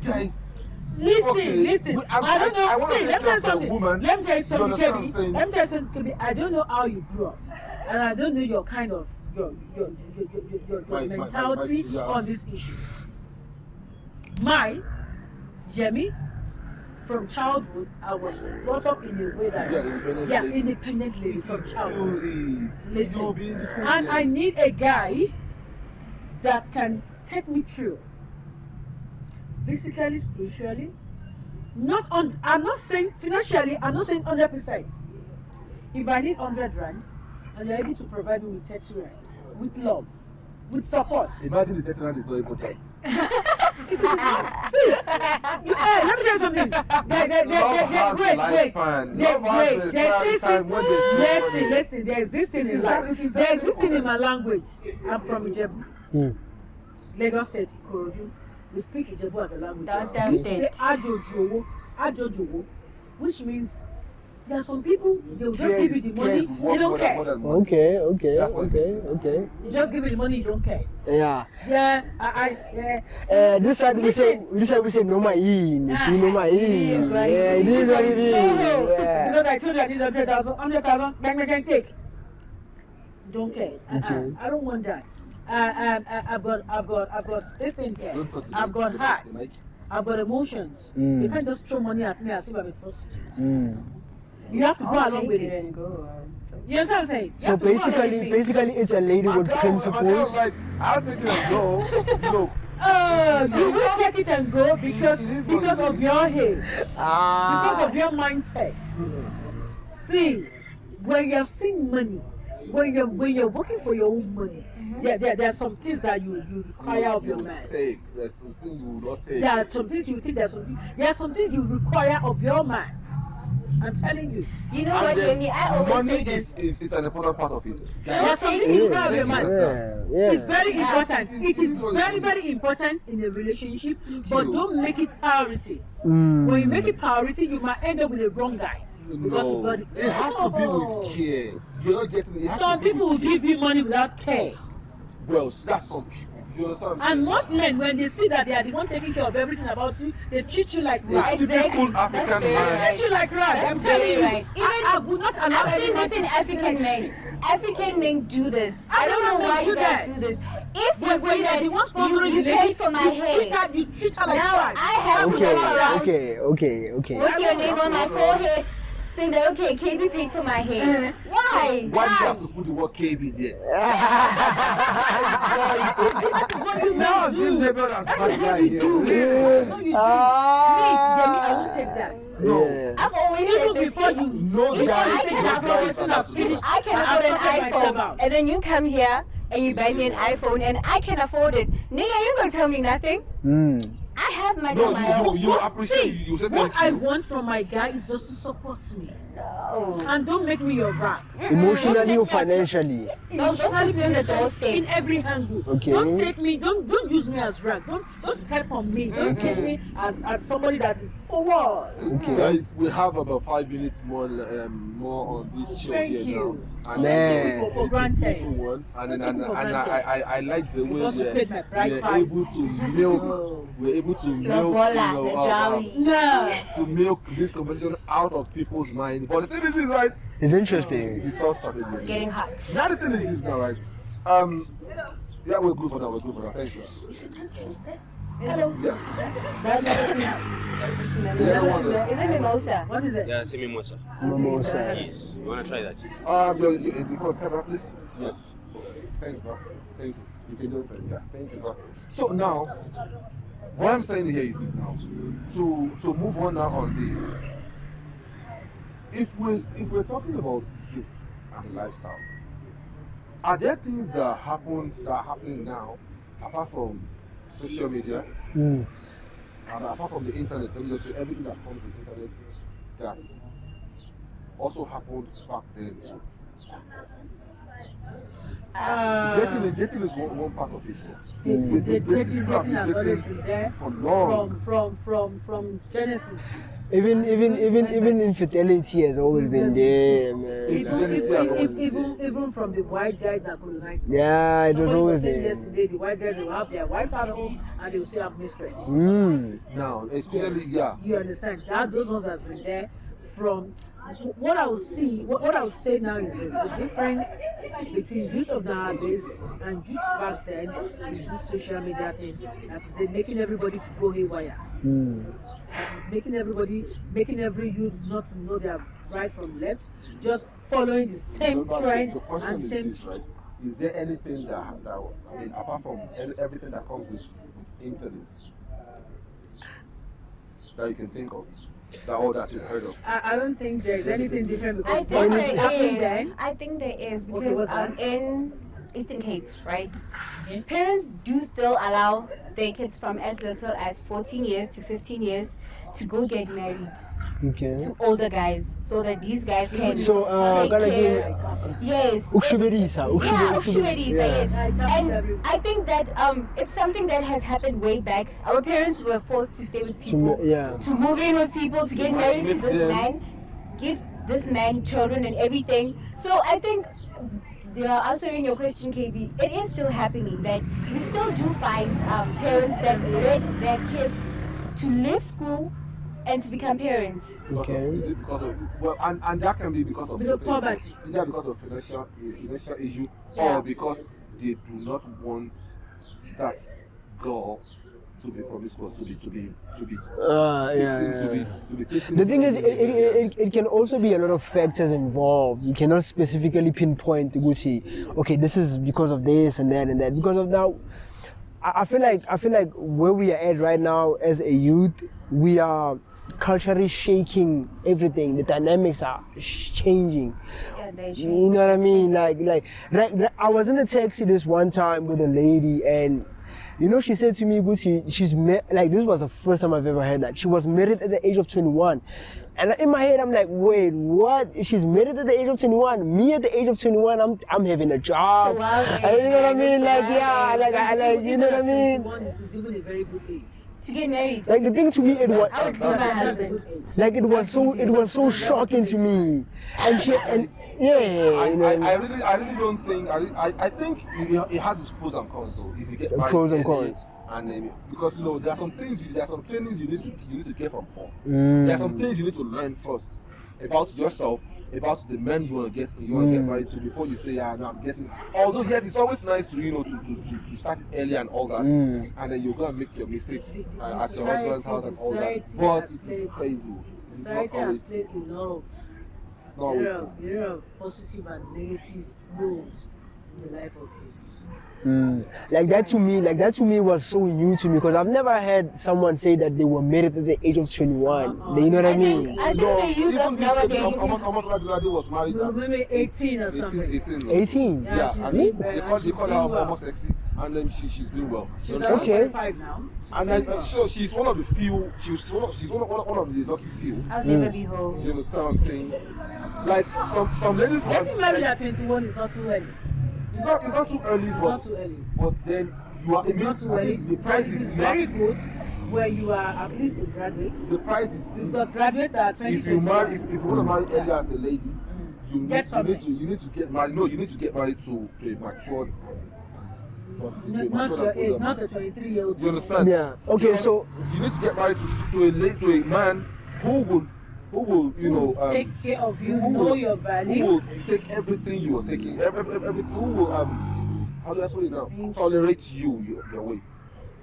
Guys, Listen. Okay. I don't know. I wanna See, take let me tell care you of the something. woman. Let me tell you You something, understand what I'm Kebi. saying? Let me tell you something, Kebi. I don't know how you grew up, and I don't know your kind of your My- mentality yeah. on this issue. Mine, Yemi, from childhood, I was brought up in a way that independent lady from childhood. You'll be independent. And I need a guy that can take me through physically, spiritually. I'm not saying financially, I'm not saying 100%. If I need 100 rand and you're able to provide me with 30 rand, with love, with support. Imagine the 30 rand is not even there. See, let me tell you something. Listen, there's this thing in life. There's this thing in my language. I'm from Ijebu. Mm. Lagos State, Ikorodu. We speak Ijebu as a language. Downtown We State. say Ajojowo, which means there are some people, they'll just give you the money, they don't care. Okay. You just give you the money, you don't care. Yeah. Yeah. This side we say no my in. No my in. is what it Yeah, it is what it is. Yeah. Because I told you I need 100,000, bang, take. Don't care. Okay. I don't want that. I've got this thing here. I've got heart. I've got emotions. Mm. You can't just throw money at me as if I'm a prostitute. Mm. You have to go I'll along take with it it. and go. You understand what I'm saying? You So have to go along with me. basically, it's a lady with principles. Like, I'll take it and go. Look, You will take it and go because of your age, because of your mindset. See, when you're seeing money, when you're working for your own money, there are some things that you require of your man. there's something you will not take. There are some things you think there are some things you require of your man. I'm telling you. You know And what, then Yemi? I always money say this. is an important part of it. There are some things you require of your man. Yeah. It's very important. It is very, very important in a relationship, but don't make it priority. Mm. When you make it priority, you might end up with a wrong guy. because you've got it has to be with care. You're not getting it. Has Some to be people will with give care. you money without care. Well, that's some people. You understand what I'm And saying? most men, when they see that they are the one taking care of everything about you, they treat you like A rats. Exactly. typical That's African very man. They treat you like rats. That's I'm telling very you. right. I would not allow I've seen anyone this in to African men. African men do this. I don't know African men why you do guys that. do this. If you When see you're that the one sponsoring you the paid lady, for my you treat hair, her, you treat her like now trash. I have to Okay, go around okay. with your name on my forehead, saying that okay, KB paid for my hair. Why? Why do you have to put the word KB there? That is what you Now men it's been do. labeled as That bad is guy what you do. here. That's what you do. Ah. Me, Jamie, I won't take that. No. Yeah. I've always Even said this. before you, No before guy- you I take can that afford person it. I've finished, I can I've afford an sorted myself iPhone, out. and then you come here and you buy me an iPhone, and I can afford it. Nigga, you gonna tell me nothing? Mm. I have money No, on my own. you appreciate. You said What thank I you. want from my guy is just to support me. No. And don't make me your rag. Emotionally or financially? Emotionally, put me on the doorstep. in every angle. Okay. Don't take me. Don't use me as rag. Don't step on me. Don't take me as somebody that is for what. Okay. Guys, we have about 5 minutes more on this show Thank here you. now. And Man. it's For a granted. beautiful one. And Don't take it for granted. I like the way Because you paid my bride we're price. able to milk. No. We're able to The milk. bola, the jolly. No. To milk this conversation out of people's mind. But the thing is, right? It's It interesting. is so strategy. It's getting hot. Now the thing is this now, right? Yeah, we're good for now. We're good for now. Thanks, guys. Hello. Yes. That other thing. Yeah, I want that. Is it mimosa? What is it? Yeah, same mimosa. Mimosa. Yes. You wanna try that? You want camera, please? Yes. Thanks, bro. Thank you. You can just say, yeah. Thank you, bro. So now, what I'm saying here is this now. To move on now on this. If we're talking about youth and lifestyle, are there things that are happening now, apart from social media, Mm. and apart from the internet, let me just say everything that comes with the internet, that also happened back then too? Dating is one part of it. Dating has always been there for long. from Genesis. Even infidelity has always been there, man. Even from the white guys that colonized. Yeah, it was Somebody always saying there. yesterday, the white guys will have their wives at home and they will still have mistress. Mm. Now, especially You understand that those ones has been there from. What I would see, what I would say now is this, the difference between youth of nowadays and youth back then is this social media thing that is making everybody to go haywire. Mm. That is making every youth not to know their right from left, just following the same trend the question and is same. this, right? Is there anything that I mean, apart from everything that comes with internet, that you can think of, that you've heard of? I don't think there's anything different because I what think was happening there then. is. I think there is Okay, because what's that? in Eastern Cape, right? Parents do still allow their kids from as little as 14 years to 15 years to go get married Okay. to older guys so that these guys can So, take gonna care. give Yes. Ukshuberisa. Yeah, Ukshuberisa, yes. Yeah, it happens And everywhere. I think that it's something that has happened way back. Our parents were forced to stay with people, yeah. to move in with people, to get married to this man, give this man children and everything. So I think, answering your question, KB, it is still happening that we still do find parents that let their kids to leave school and to become parents. Because of, Okay. is it because of, well, and that can be because of Because two things. poverty. Either because of financial issue, Yeah. or because they do not want that girl to be promiscuous, to be Yeah. tasting The thing is, it, it can also be a lot of factors involved. You cannot specifically pinpoint to go see, okay, this is because of this and that and that. Because of now, I feel like where we are at right now as a youth, we are culturally shaking everything. The dynamics are changing. Yeah, they should. You know what I mean? Like I was in a taxi this one time with a lady, and you know, she said to me, she's like, this was the first time I've ever heard that. She was married at the age of 21. And in my head, I'm like, wait, what? She's married at the age of 21. Me at the age of 21, I'm having a job. It's a wild And you know what I age, mean? man. Like, yeah, like you know what I mean? 21 is even a very good age. To get married. Like the thing to me, it was I would love my husband. like it was so shocking to me, and yeah, you know, I really don't think. I think it has its pros and cons though. If you get married, pros and cons. And because you know there are some things, there are some trainings you need to get from home. Mm. There are some things you need to learn first about yourself, about the men you want to get married to before you say, yeah, no, I'm getting. Although yes, it's always nice to to start early and all that, and then you're gonna make your mistakes at your husband's house and all that. But it is crazy. It's not Society has always. played a lot of It's not always. positive and negative roles in the life of you. Like that to me was so new to me because I've never heard someone say that they were married at the age of 21. You know what I mean? I think the youth of nowadays. Almost was married at Maybe 18 or something. 18. Yeah, she's and doing they well. call her more sexy, and then she's doing well. You She's understand? Okay. 25 now. And then so she's one of the few. She's one of the lucky few. I'll never be home. You understand what I'm saying? Like some ladies. Getting married at 21 is not too early. It's not too early, It's but not too early. but then you are. It It's not means too early. the price is very good where you are at least a graduate. The price is. You've got graduates that are 20. If you want to marry earlier as a lady, you need to get married. No, you need to get married to a matured. Not your age, not a 23-year-old. You understand? Yeah. Okay, Because so you need to get married to a man who will you know take care of you, who know will- your who value. will take everything you are taking, everything who will how do I put it now? Tolerate your way.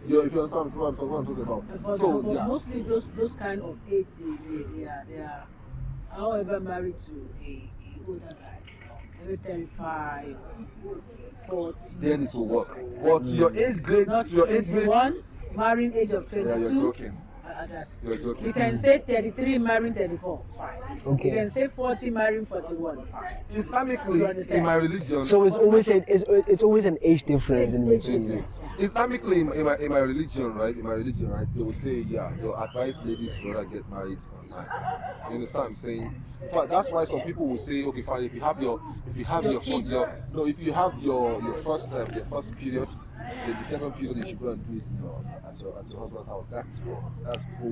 If you understand what I'm talking about. But, So but yeah. mostly those kind of age, they are however married to a older guy, maybe 35, 40. Then it will work. like that. But to your age grade, Not to your age grade, 21, marrying age of 22. yeah, you're joking. That. You're joking. You can say 33 marrying 34, fine. Okay. You can say 40 marrying 41, fine. Islamically, in my religion, so it's always an age difference in between. Islamically, in my religion, right? They will say, yeah, they'll advise ladies to rather get married on time. You understand what I'm saying? In fact, that's why some people will say, okay, fine, if you have your first period, the second period you should go and do it at your husband's house. That's wrong. That's bull.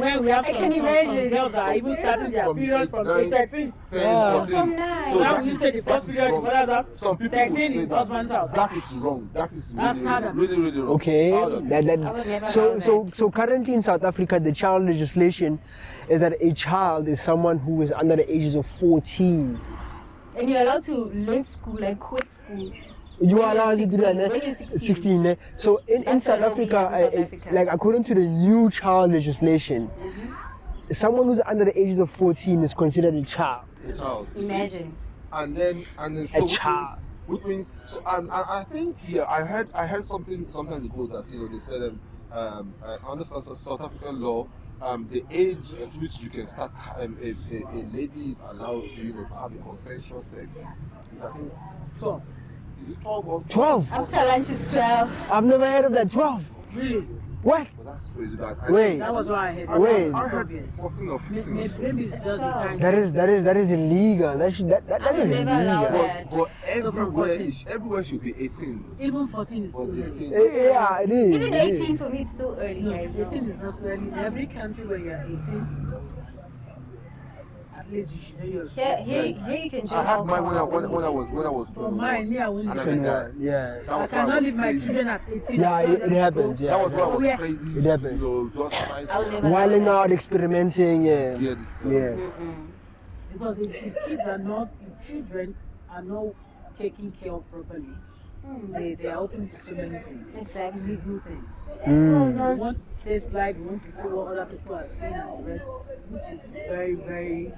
When we have I some, can imagine. girls that are even starting their From period from 9, 13. 10, Yeah. 14. From 9. So Now that you is- say the that first is period, wrong. the father's house, Some people 13 will say in husband's house. that is wrong. That is That's harder. really wrong. Okay. Harder. I would never allow So currently in South Africa, the child legislation is that a child is someone who is under the ages of 14. And you're allowed to leave school and quit school. You are allowed to do that, When eh? you're 16. 16. So in That's South allowed in Africa, South Africa. like according to the new child legislation, someone who's under the ages of 14 is considered a child. A child. you see? Imagine. And then so child. which means so, and I think I heard something sometimes ago that they said under South African law the age at which you can start a lady is allowed to have a consensual sex is I think 12. is it 12 or 12? After lunch is 12. I've never heard of that. 12? Really? What? Well, that's crazy. Wait. That was what I heard. Wait. I heard Obvious. 14 or 15 or Maybe so. maybe it's just the kind. That is illegal. That I would is never allow illegal. that. But So from everywhere should be 18. Even 14 is But too early. 18. Yeah, it is. Even it is. 18 for me, it's still early. No, guys. 18 is not early. In every country where you're 18, at least you should know your. Here you can drink I had mine alcohol. when I was For mine, me, I won't And I drink. think that- 21, yeah. that I was why cannot was leave my crazy. children at 18. Yeah, it happens. Yeah. That was why I was Yeah. crazy. It happens. Just trying I would never- Wilding out, experimenting. Yeah. Yeah, this stuff. Yeah. Because if children are not taken care of properly, they are open to so many things. Exactly. Illegal things. Mm. We want to taste life, we want to see what other people are seeing and the rest, which is very, very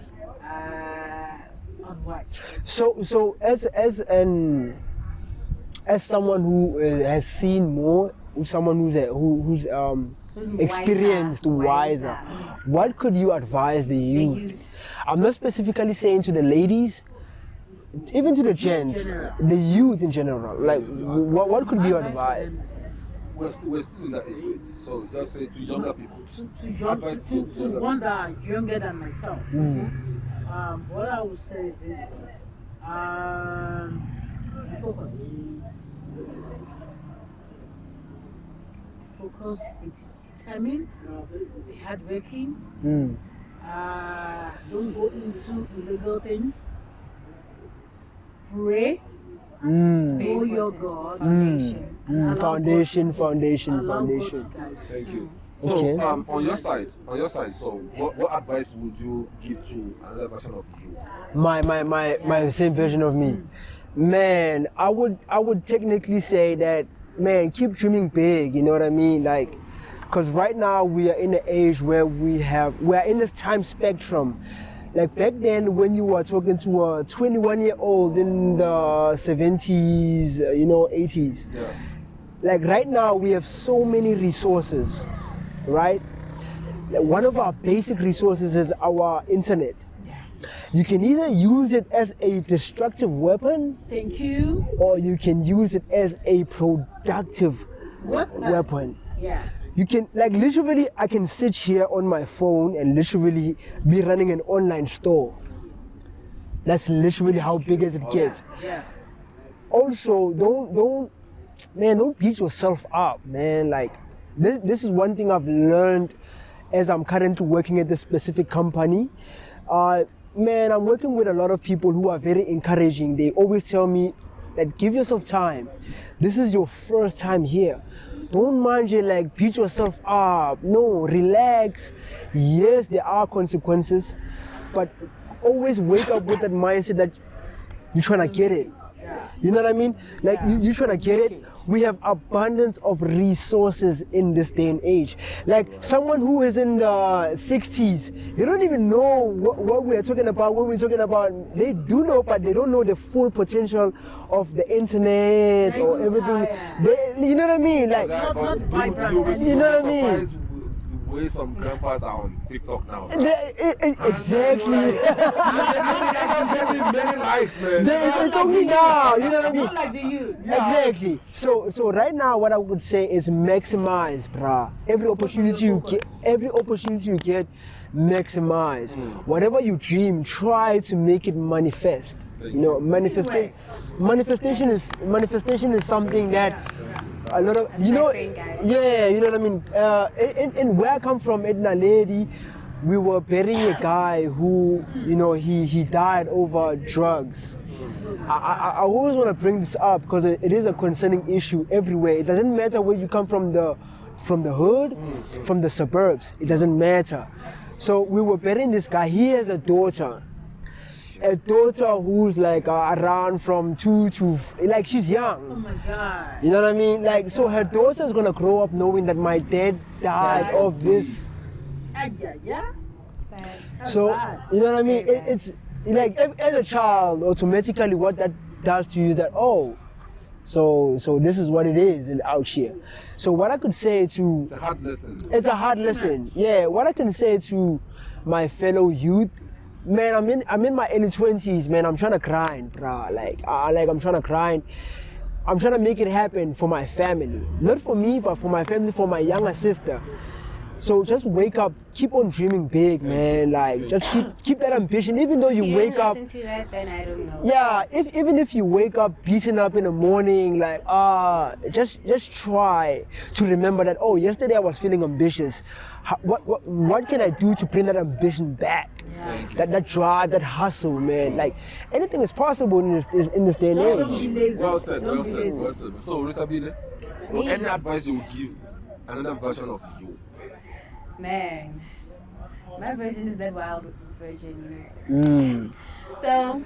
unwise. So as someone who has seen more, someone who's experienced, wiser, what could you advise the youth? youth. I'm not specifically saying to the ladies, even to the gents, general. the youth in general. Like, what could be your Advice for advice? them is, We're still in that age, so just say to younger people. to ones that are younger than myself. What I would say is this: focus. focused, be determined, be hardworking. Don't go into illegal things. Pray. Know your God. Foundation. And allow God Foundation, to foundation, allow God to foundation. guide you. Thank you. Okay. So, on your side, so what advice would you give to another version of you? My same version of me. Man, I would technically say that, man, keep dreaming big, you know what I mean? Like, because right now we are in an age where we are in this time spectrum. Like back then when you were talking to a 21-year-old in the 70s, 80s. Yeah. Like right now we have so many resources, right? Like, one of our basic resources is our internet. You can either use it as a destructive weapon, Thank you. or you can use it as a productive weapon. Yeah. You can, like, literally, I can sit here on my phone and literally be running an online store. That's literally how big as it gets. Yeah. Also, don't beat yourself up, man. Like, this is one thing I've learned as I'm currently working at this specific company. Man, I'm working with a lot of people who are very encouraging. They always tell me that give yourself time. This is your first time here. Don't mind you, like, beat yourself up. No, relax. Yes, there are consequences, but always wake up with that mindset that you're trying to get it. You know what I mean? Like, you're trying to get it. We have abundance of resources in this day and age. Like, someone who is in the 60s, they don't even know what we are talking about, what we're talking about. They do know, but they don't know the full potential of the internet or everything. You know what I mean? Like, Not vibrant. You know what I mean? Surprised the way some grandpas are on TikTok now. Exactly. Many likes, man. It's only now, you know what I mean? Not like the youth. Exactly. So right now, what I would say is maximize, brah. Every opportunity you get, maximize. Whatever you dream, try to make it manifest. You know, manifestation is something that a lot of, you know, what I mean. In where I come from, in Naledi, we were burying a guy who, he died over drugs. I always want to bring this up because it is a concerning issue everywhere. It doesn't matter where you come from, the hood, from the suburbs. It doesn't matter. So we were burying this guy. He has a daughter who's like around from 2 to, like, she's young. Oh my God. You know what I mean? Like, so her daughter's gonna grow up knowing that my dad died of this. Yeah. So, you know what I mean? It's like, as a child, automatically what that does to you is that, so this is what it is out here. So what I could say to... It's a hard lesson. It's a hard lesson. Yeah, what I can say to my fellow youth, man, I'm in my early 20s, man. I'm trying to grind, bro. I'm trying to grind. I'm trying to make it happen for my family. Not for me, but for my family, for my younger sister. So just wake up, keep on dreaming big, man. Like, just keep that ambition. Even though you wake up. Listen to that, then I don't know. Yeah, even if you wake up beaten up in the morning, like, just try to remember that. Oh, yesterday I was feeling ambitious. What can I do to bring that ambition back? That drive, that hustle, man. Like, anything is possible in this day and Don't be age. lazy. Well said, Don't well be said, lazy. well said. So, Rita Bile, any advice you would give another version of you? Man, my version is that wild version, So,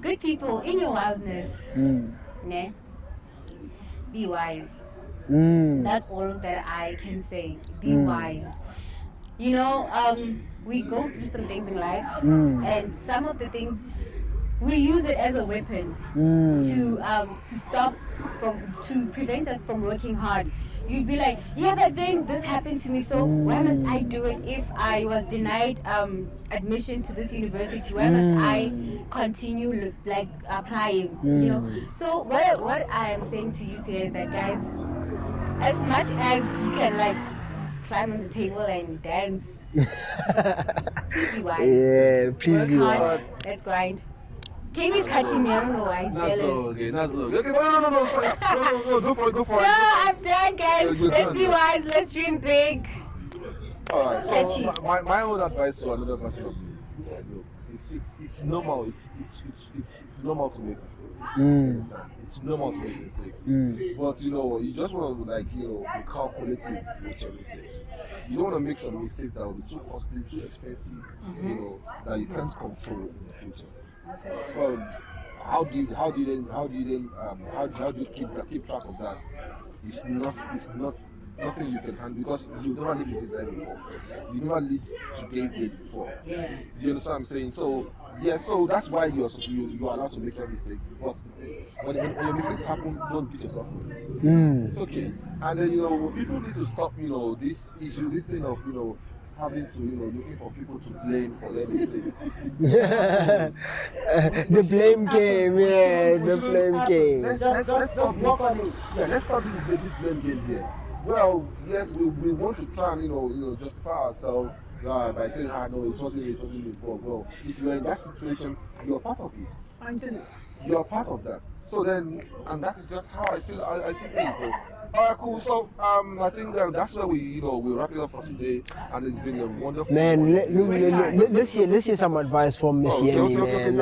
good people, in your wildness, ne? Be wise. That's all that I can say. Be wise. You know, we go through some things in life, and some of the things we use it as a weapon to prevent us from working hard. You'd be like, yeah, but then this happened to me, so why must I do it? If I was denied admission to this university, why must I continue applying? You know. So what I am saying to you today is that, guys, as much as you can climb on the table and dance, please be wise. Yeah, please Work be hard. wise. Let's grind. Katie's cutting me. I don't know why he's That's jealous. okay. That's okay. Okay, no. Sorry. No. Go for it. Go for it. No, I'm done, guys. You're Let's done, be yeah. wise. Let's dream big. Alright, Catchy. so my own advice to another person of me is like, look, it's normal. It's normal to make mistakes. Understand? It's normal to make mistakes. But you just want to be calculative with your mistakes. You don't want to make some mistakes that will be too costly, too expensive, that you can't control in the future. Well, how do you keep track of that? It's not nothing you can handle because you never lived in this life before. You never lived today's day before. Yeah. You understand what I'm saying? So so that's why you are allowed to make your mistakes. But when your mistakes happen, don't beat yourself for it. It's okay. And then people need to stop this thing of having to looking for people to blame for their mistakes. The blame game, yeah, the blame game. Let's stop work on it. Yeah, let's stop this blame game here. Well, yes, we want to try and justify ourselves by saying, no, it wasn't me. Well, if you're in that situation, you're part of it. You're part of that. So then, and that is just how I see things. So, alright, cool. So I think that's where we wrap it up for today, and it's been a wonderful. Man, let's hear some advice from Miss Yemi, man.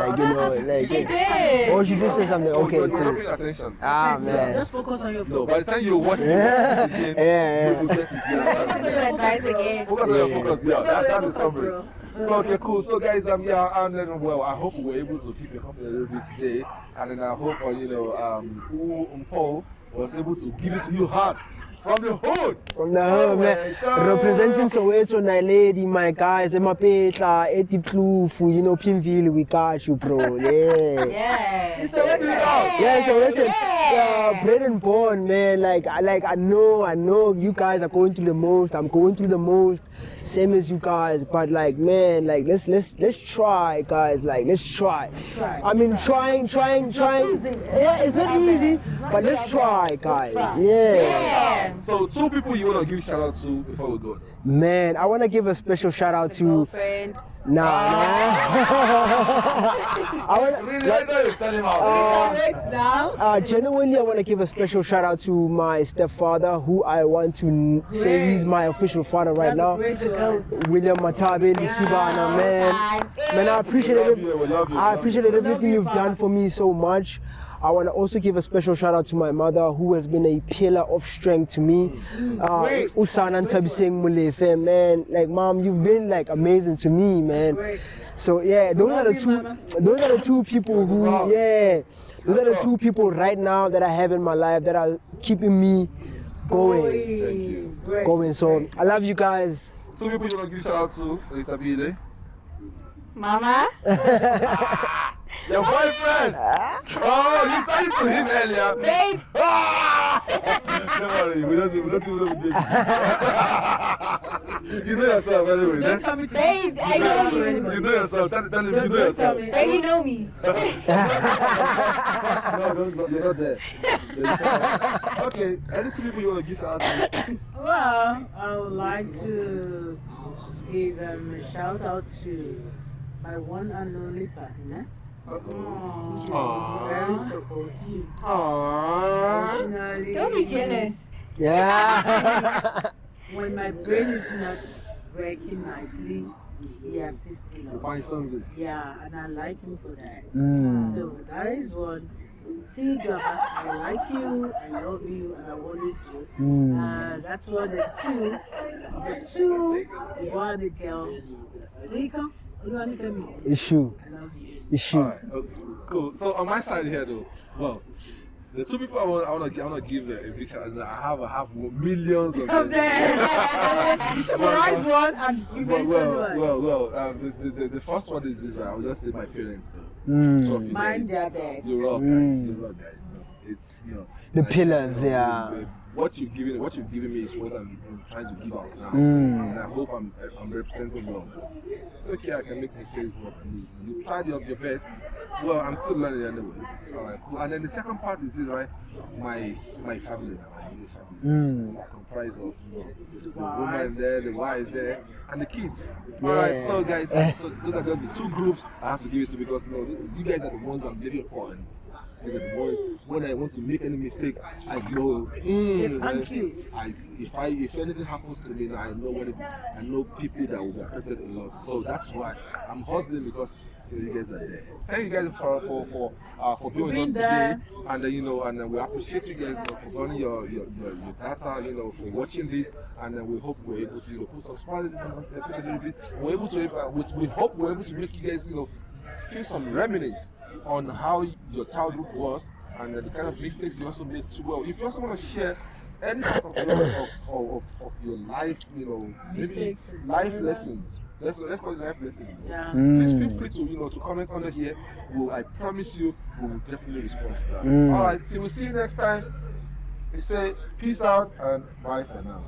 She did. Oh, she did say something. Okay, You're cool. paying attention. Man. Just focus on your No, phone. by the time you watch it again, Yeah. you get it. Good advice again. Focus on your focus. Yeah, that's the summary. So okay, cool. So guys, and then I hope we were able to keep you company a little bit today, and then I hope Paul was able to give it to you hard from the hood. From the hood, man. Representing Soweto, Naledi, my guys, Emapetla, Etiplufu, Pinville, we got you, bro. Yeah. Yeah. Yeah, Soweto, bred and born, man. I know you guys are going through the most. I'm going through the most. Same as you guys, but man, let's try, guys. Let's try. I mean, trying. Yeah, it's not easy, but let's try, guys. Yeah. So 2 people you want to give shout out to before we go. Man, I want to give a special shout out to. Girlfriend. Nah. Genuinely, I want to give a special shout out to my stepfather, who I want to say he's my official father right now. William Matabe Lisibana, man. Man, I appreciate everything you've done for me so much. I want to also give a special shout out to my mother, who has been a pillar of strength to me. Usana Tabiseng Mulefe, man. Mom, you've been amazing to me, man. So yeah, those are the two people who, those are the 2 people right now that I have in my life that are keeping me going. Thank you. Going. So I love you guys. 2 people you want to give shout out to, Elisabeth. Mama. Your boyfriend! Oh, you said it to him earlier. Babe. Don't worry, we don't do You know yourself anyway. Babe, I know you. You know yourself. Tell him you know yourself. Babe, you know me. No, you're not there. Okay, any 2 people you want to give shout out to? Well, I would like to give a shout out to my one and only partner. Very supportive. Emotionally. Don't be jealous. Yeah. When my brain is not working nicely, he assists me. You find something. Yeah, and I like him for that. Mm. So that is one. See, Gaba, I like you, I love you, and I always do. That's one. The two, the boy and the girl. Rika, you want to tell me? Issue. I love you. Issue. Alright, okay, cool. So on my side here though, well, the 2 people I want to give a big shout out. I have millions of them. You summarize one and you mention one. Well, the first one is this, right? I'll just say my parents though. Mine, they are there. You're all guys. It's The pillars, yeah. What you've given me is what I'm trying to give out now, and I hope I'm representing well. It's okay, I can make mistakes, but you tried your best, Well, I'm still learning anyway. All right, cool. And then the second part is this, right? My family, my immediate family, comprised of the woman there, the wife there, and the kids. All right, so guys, so those are just the two groups I have to give it to because you guys are the ones I'm living for. And these are the ones when I want to make any mistakes, I know. Thank you. If anything happens to me, I know people that will be affected a lot. So that's why I'm hustling because you guys are there. Thank you guys for being with us today, and and we appreciate you guys for running your data, for watching this, and we hope we're able to put some smile in a little bit. We hope we're able to make you guys feel some reminiscence on how your childhood was and the kind of mistakes you also made too. Well, if you also want to share any part of your life, maybe life lesson. Let's call it life lesson. Yeah. Please feel free to comment under here. I promise you, we will definitely respond to that. All right, till we see you next time. We say peace out and bye for now.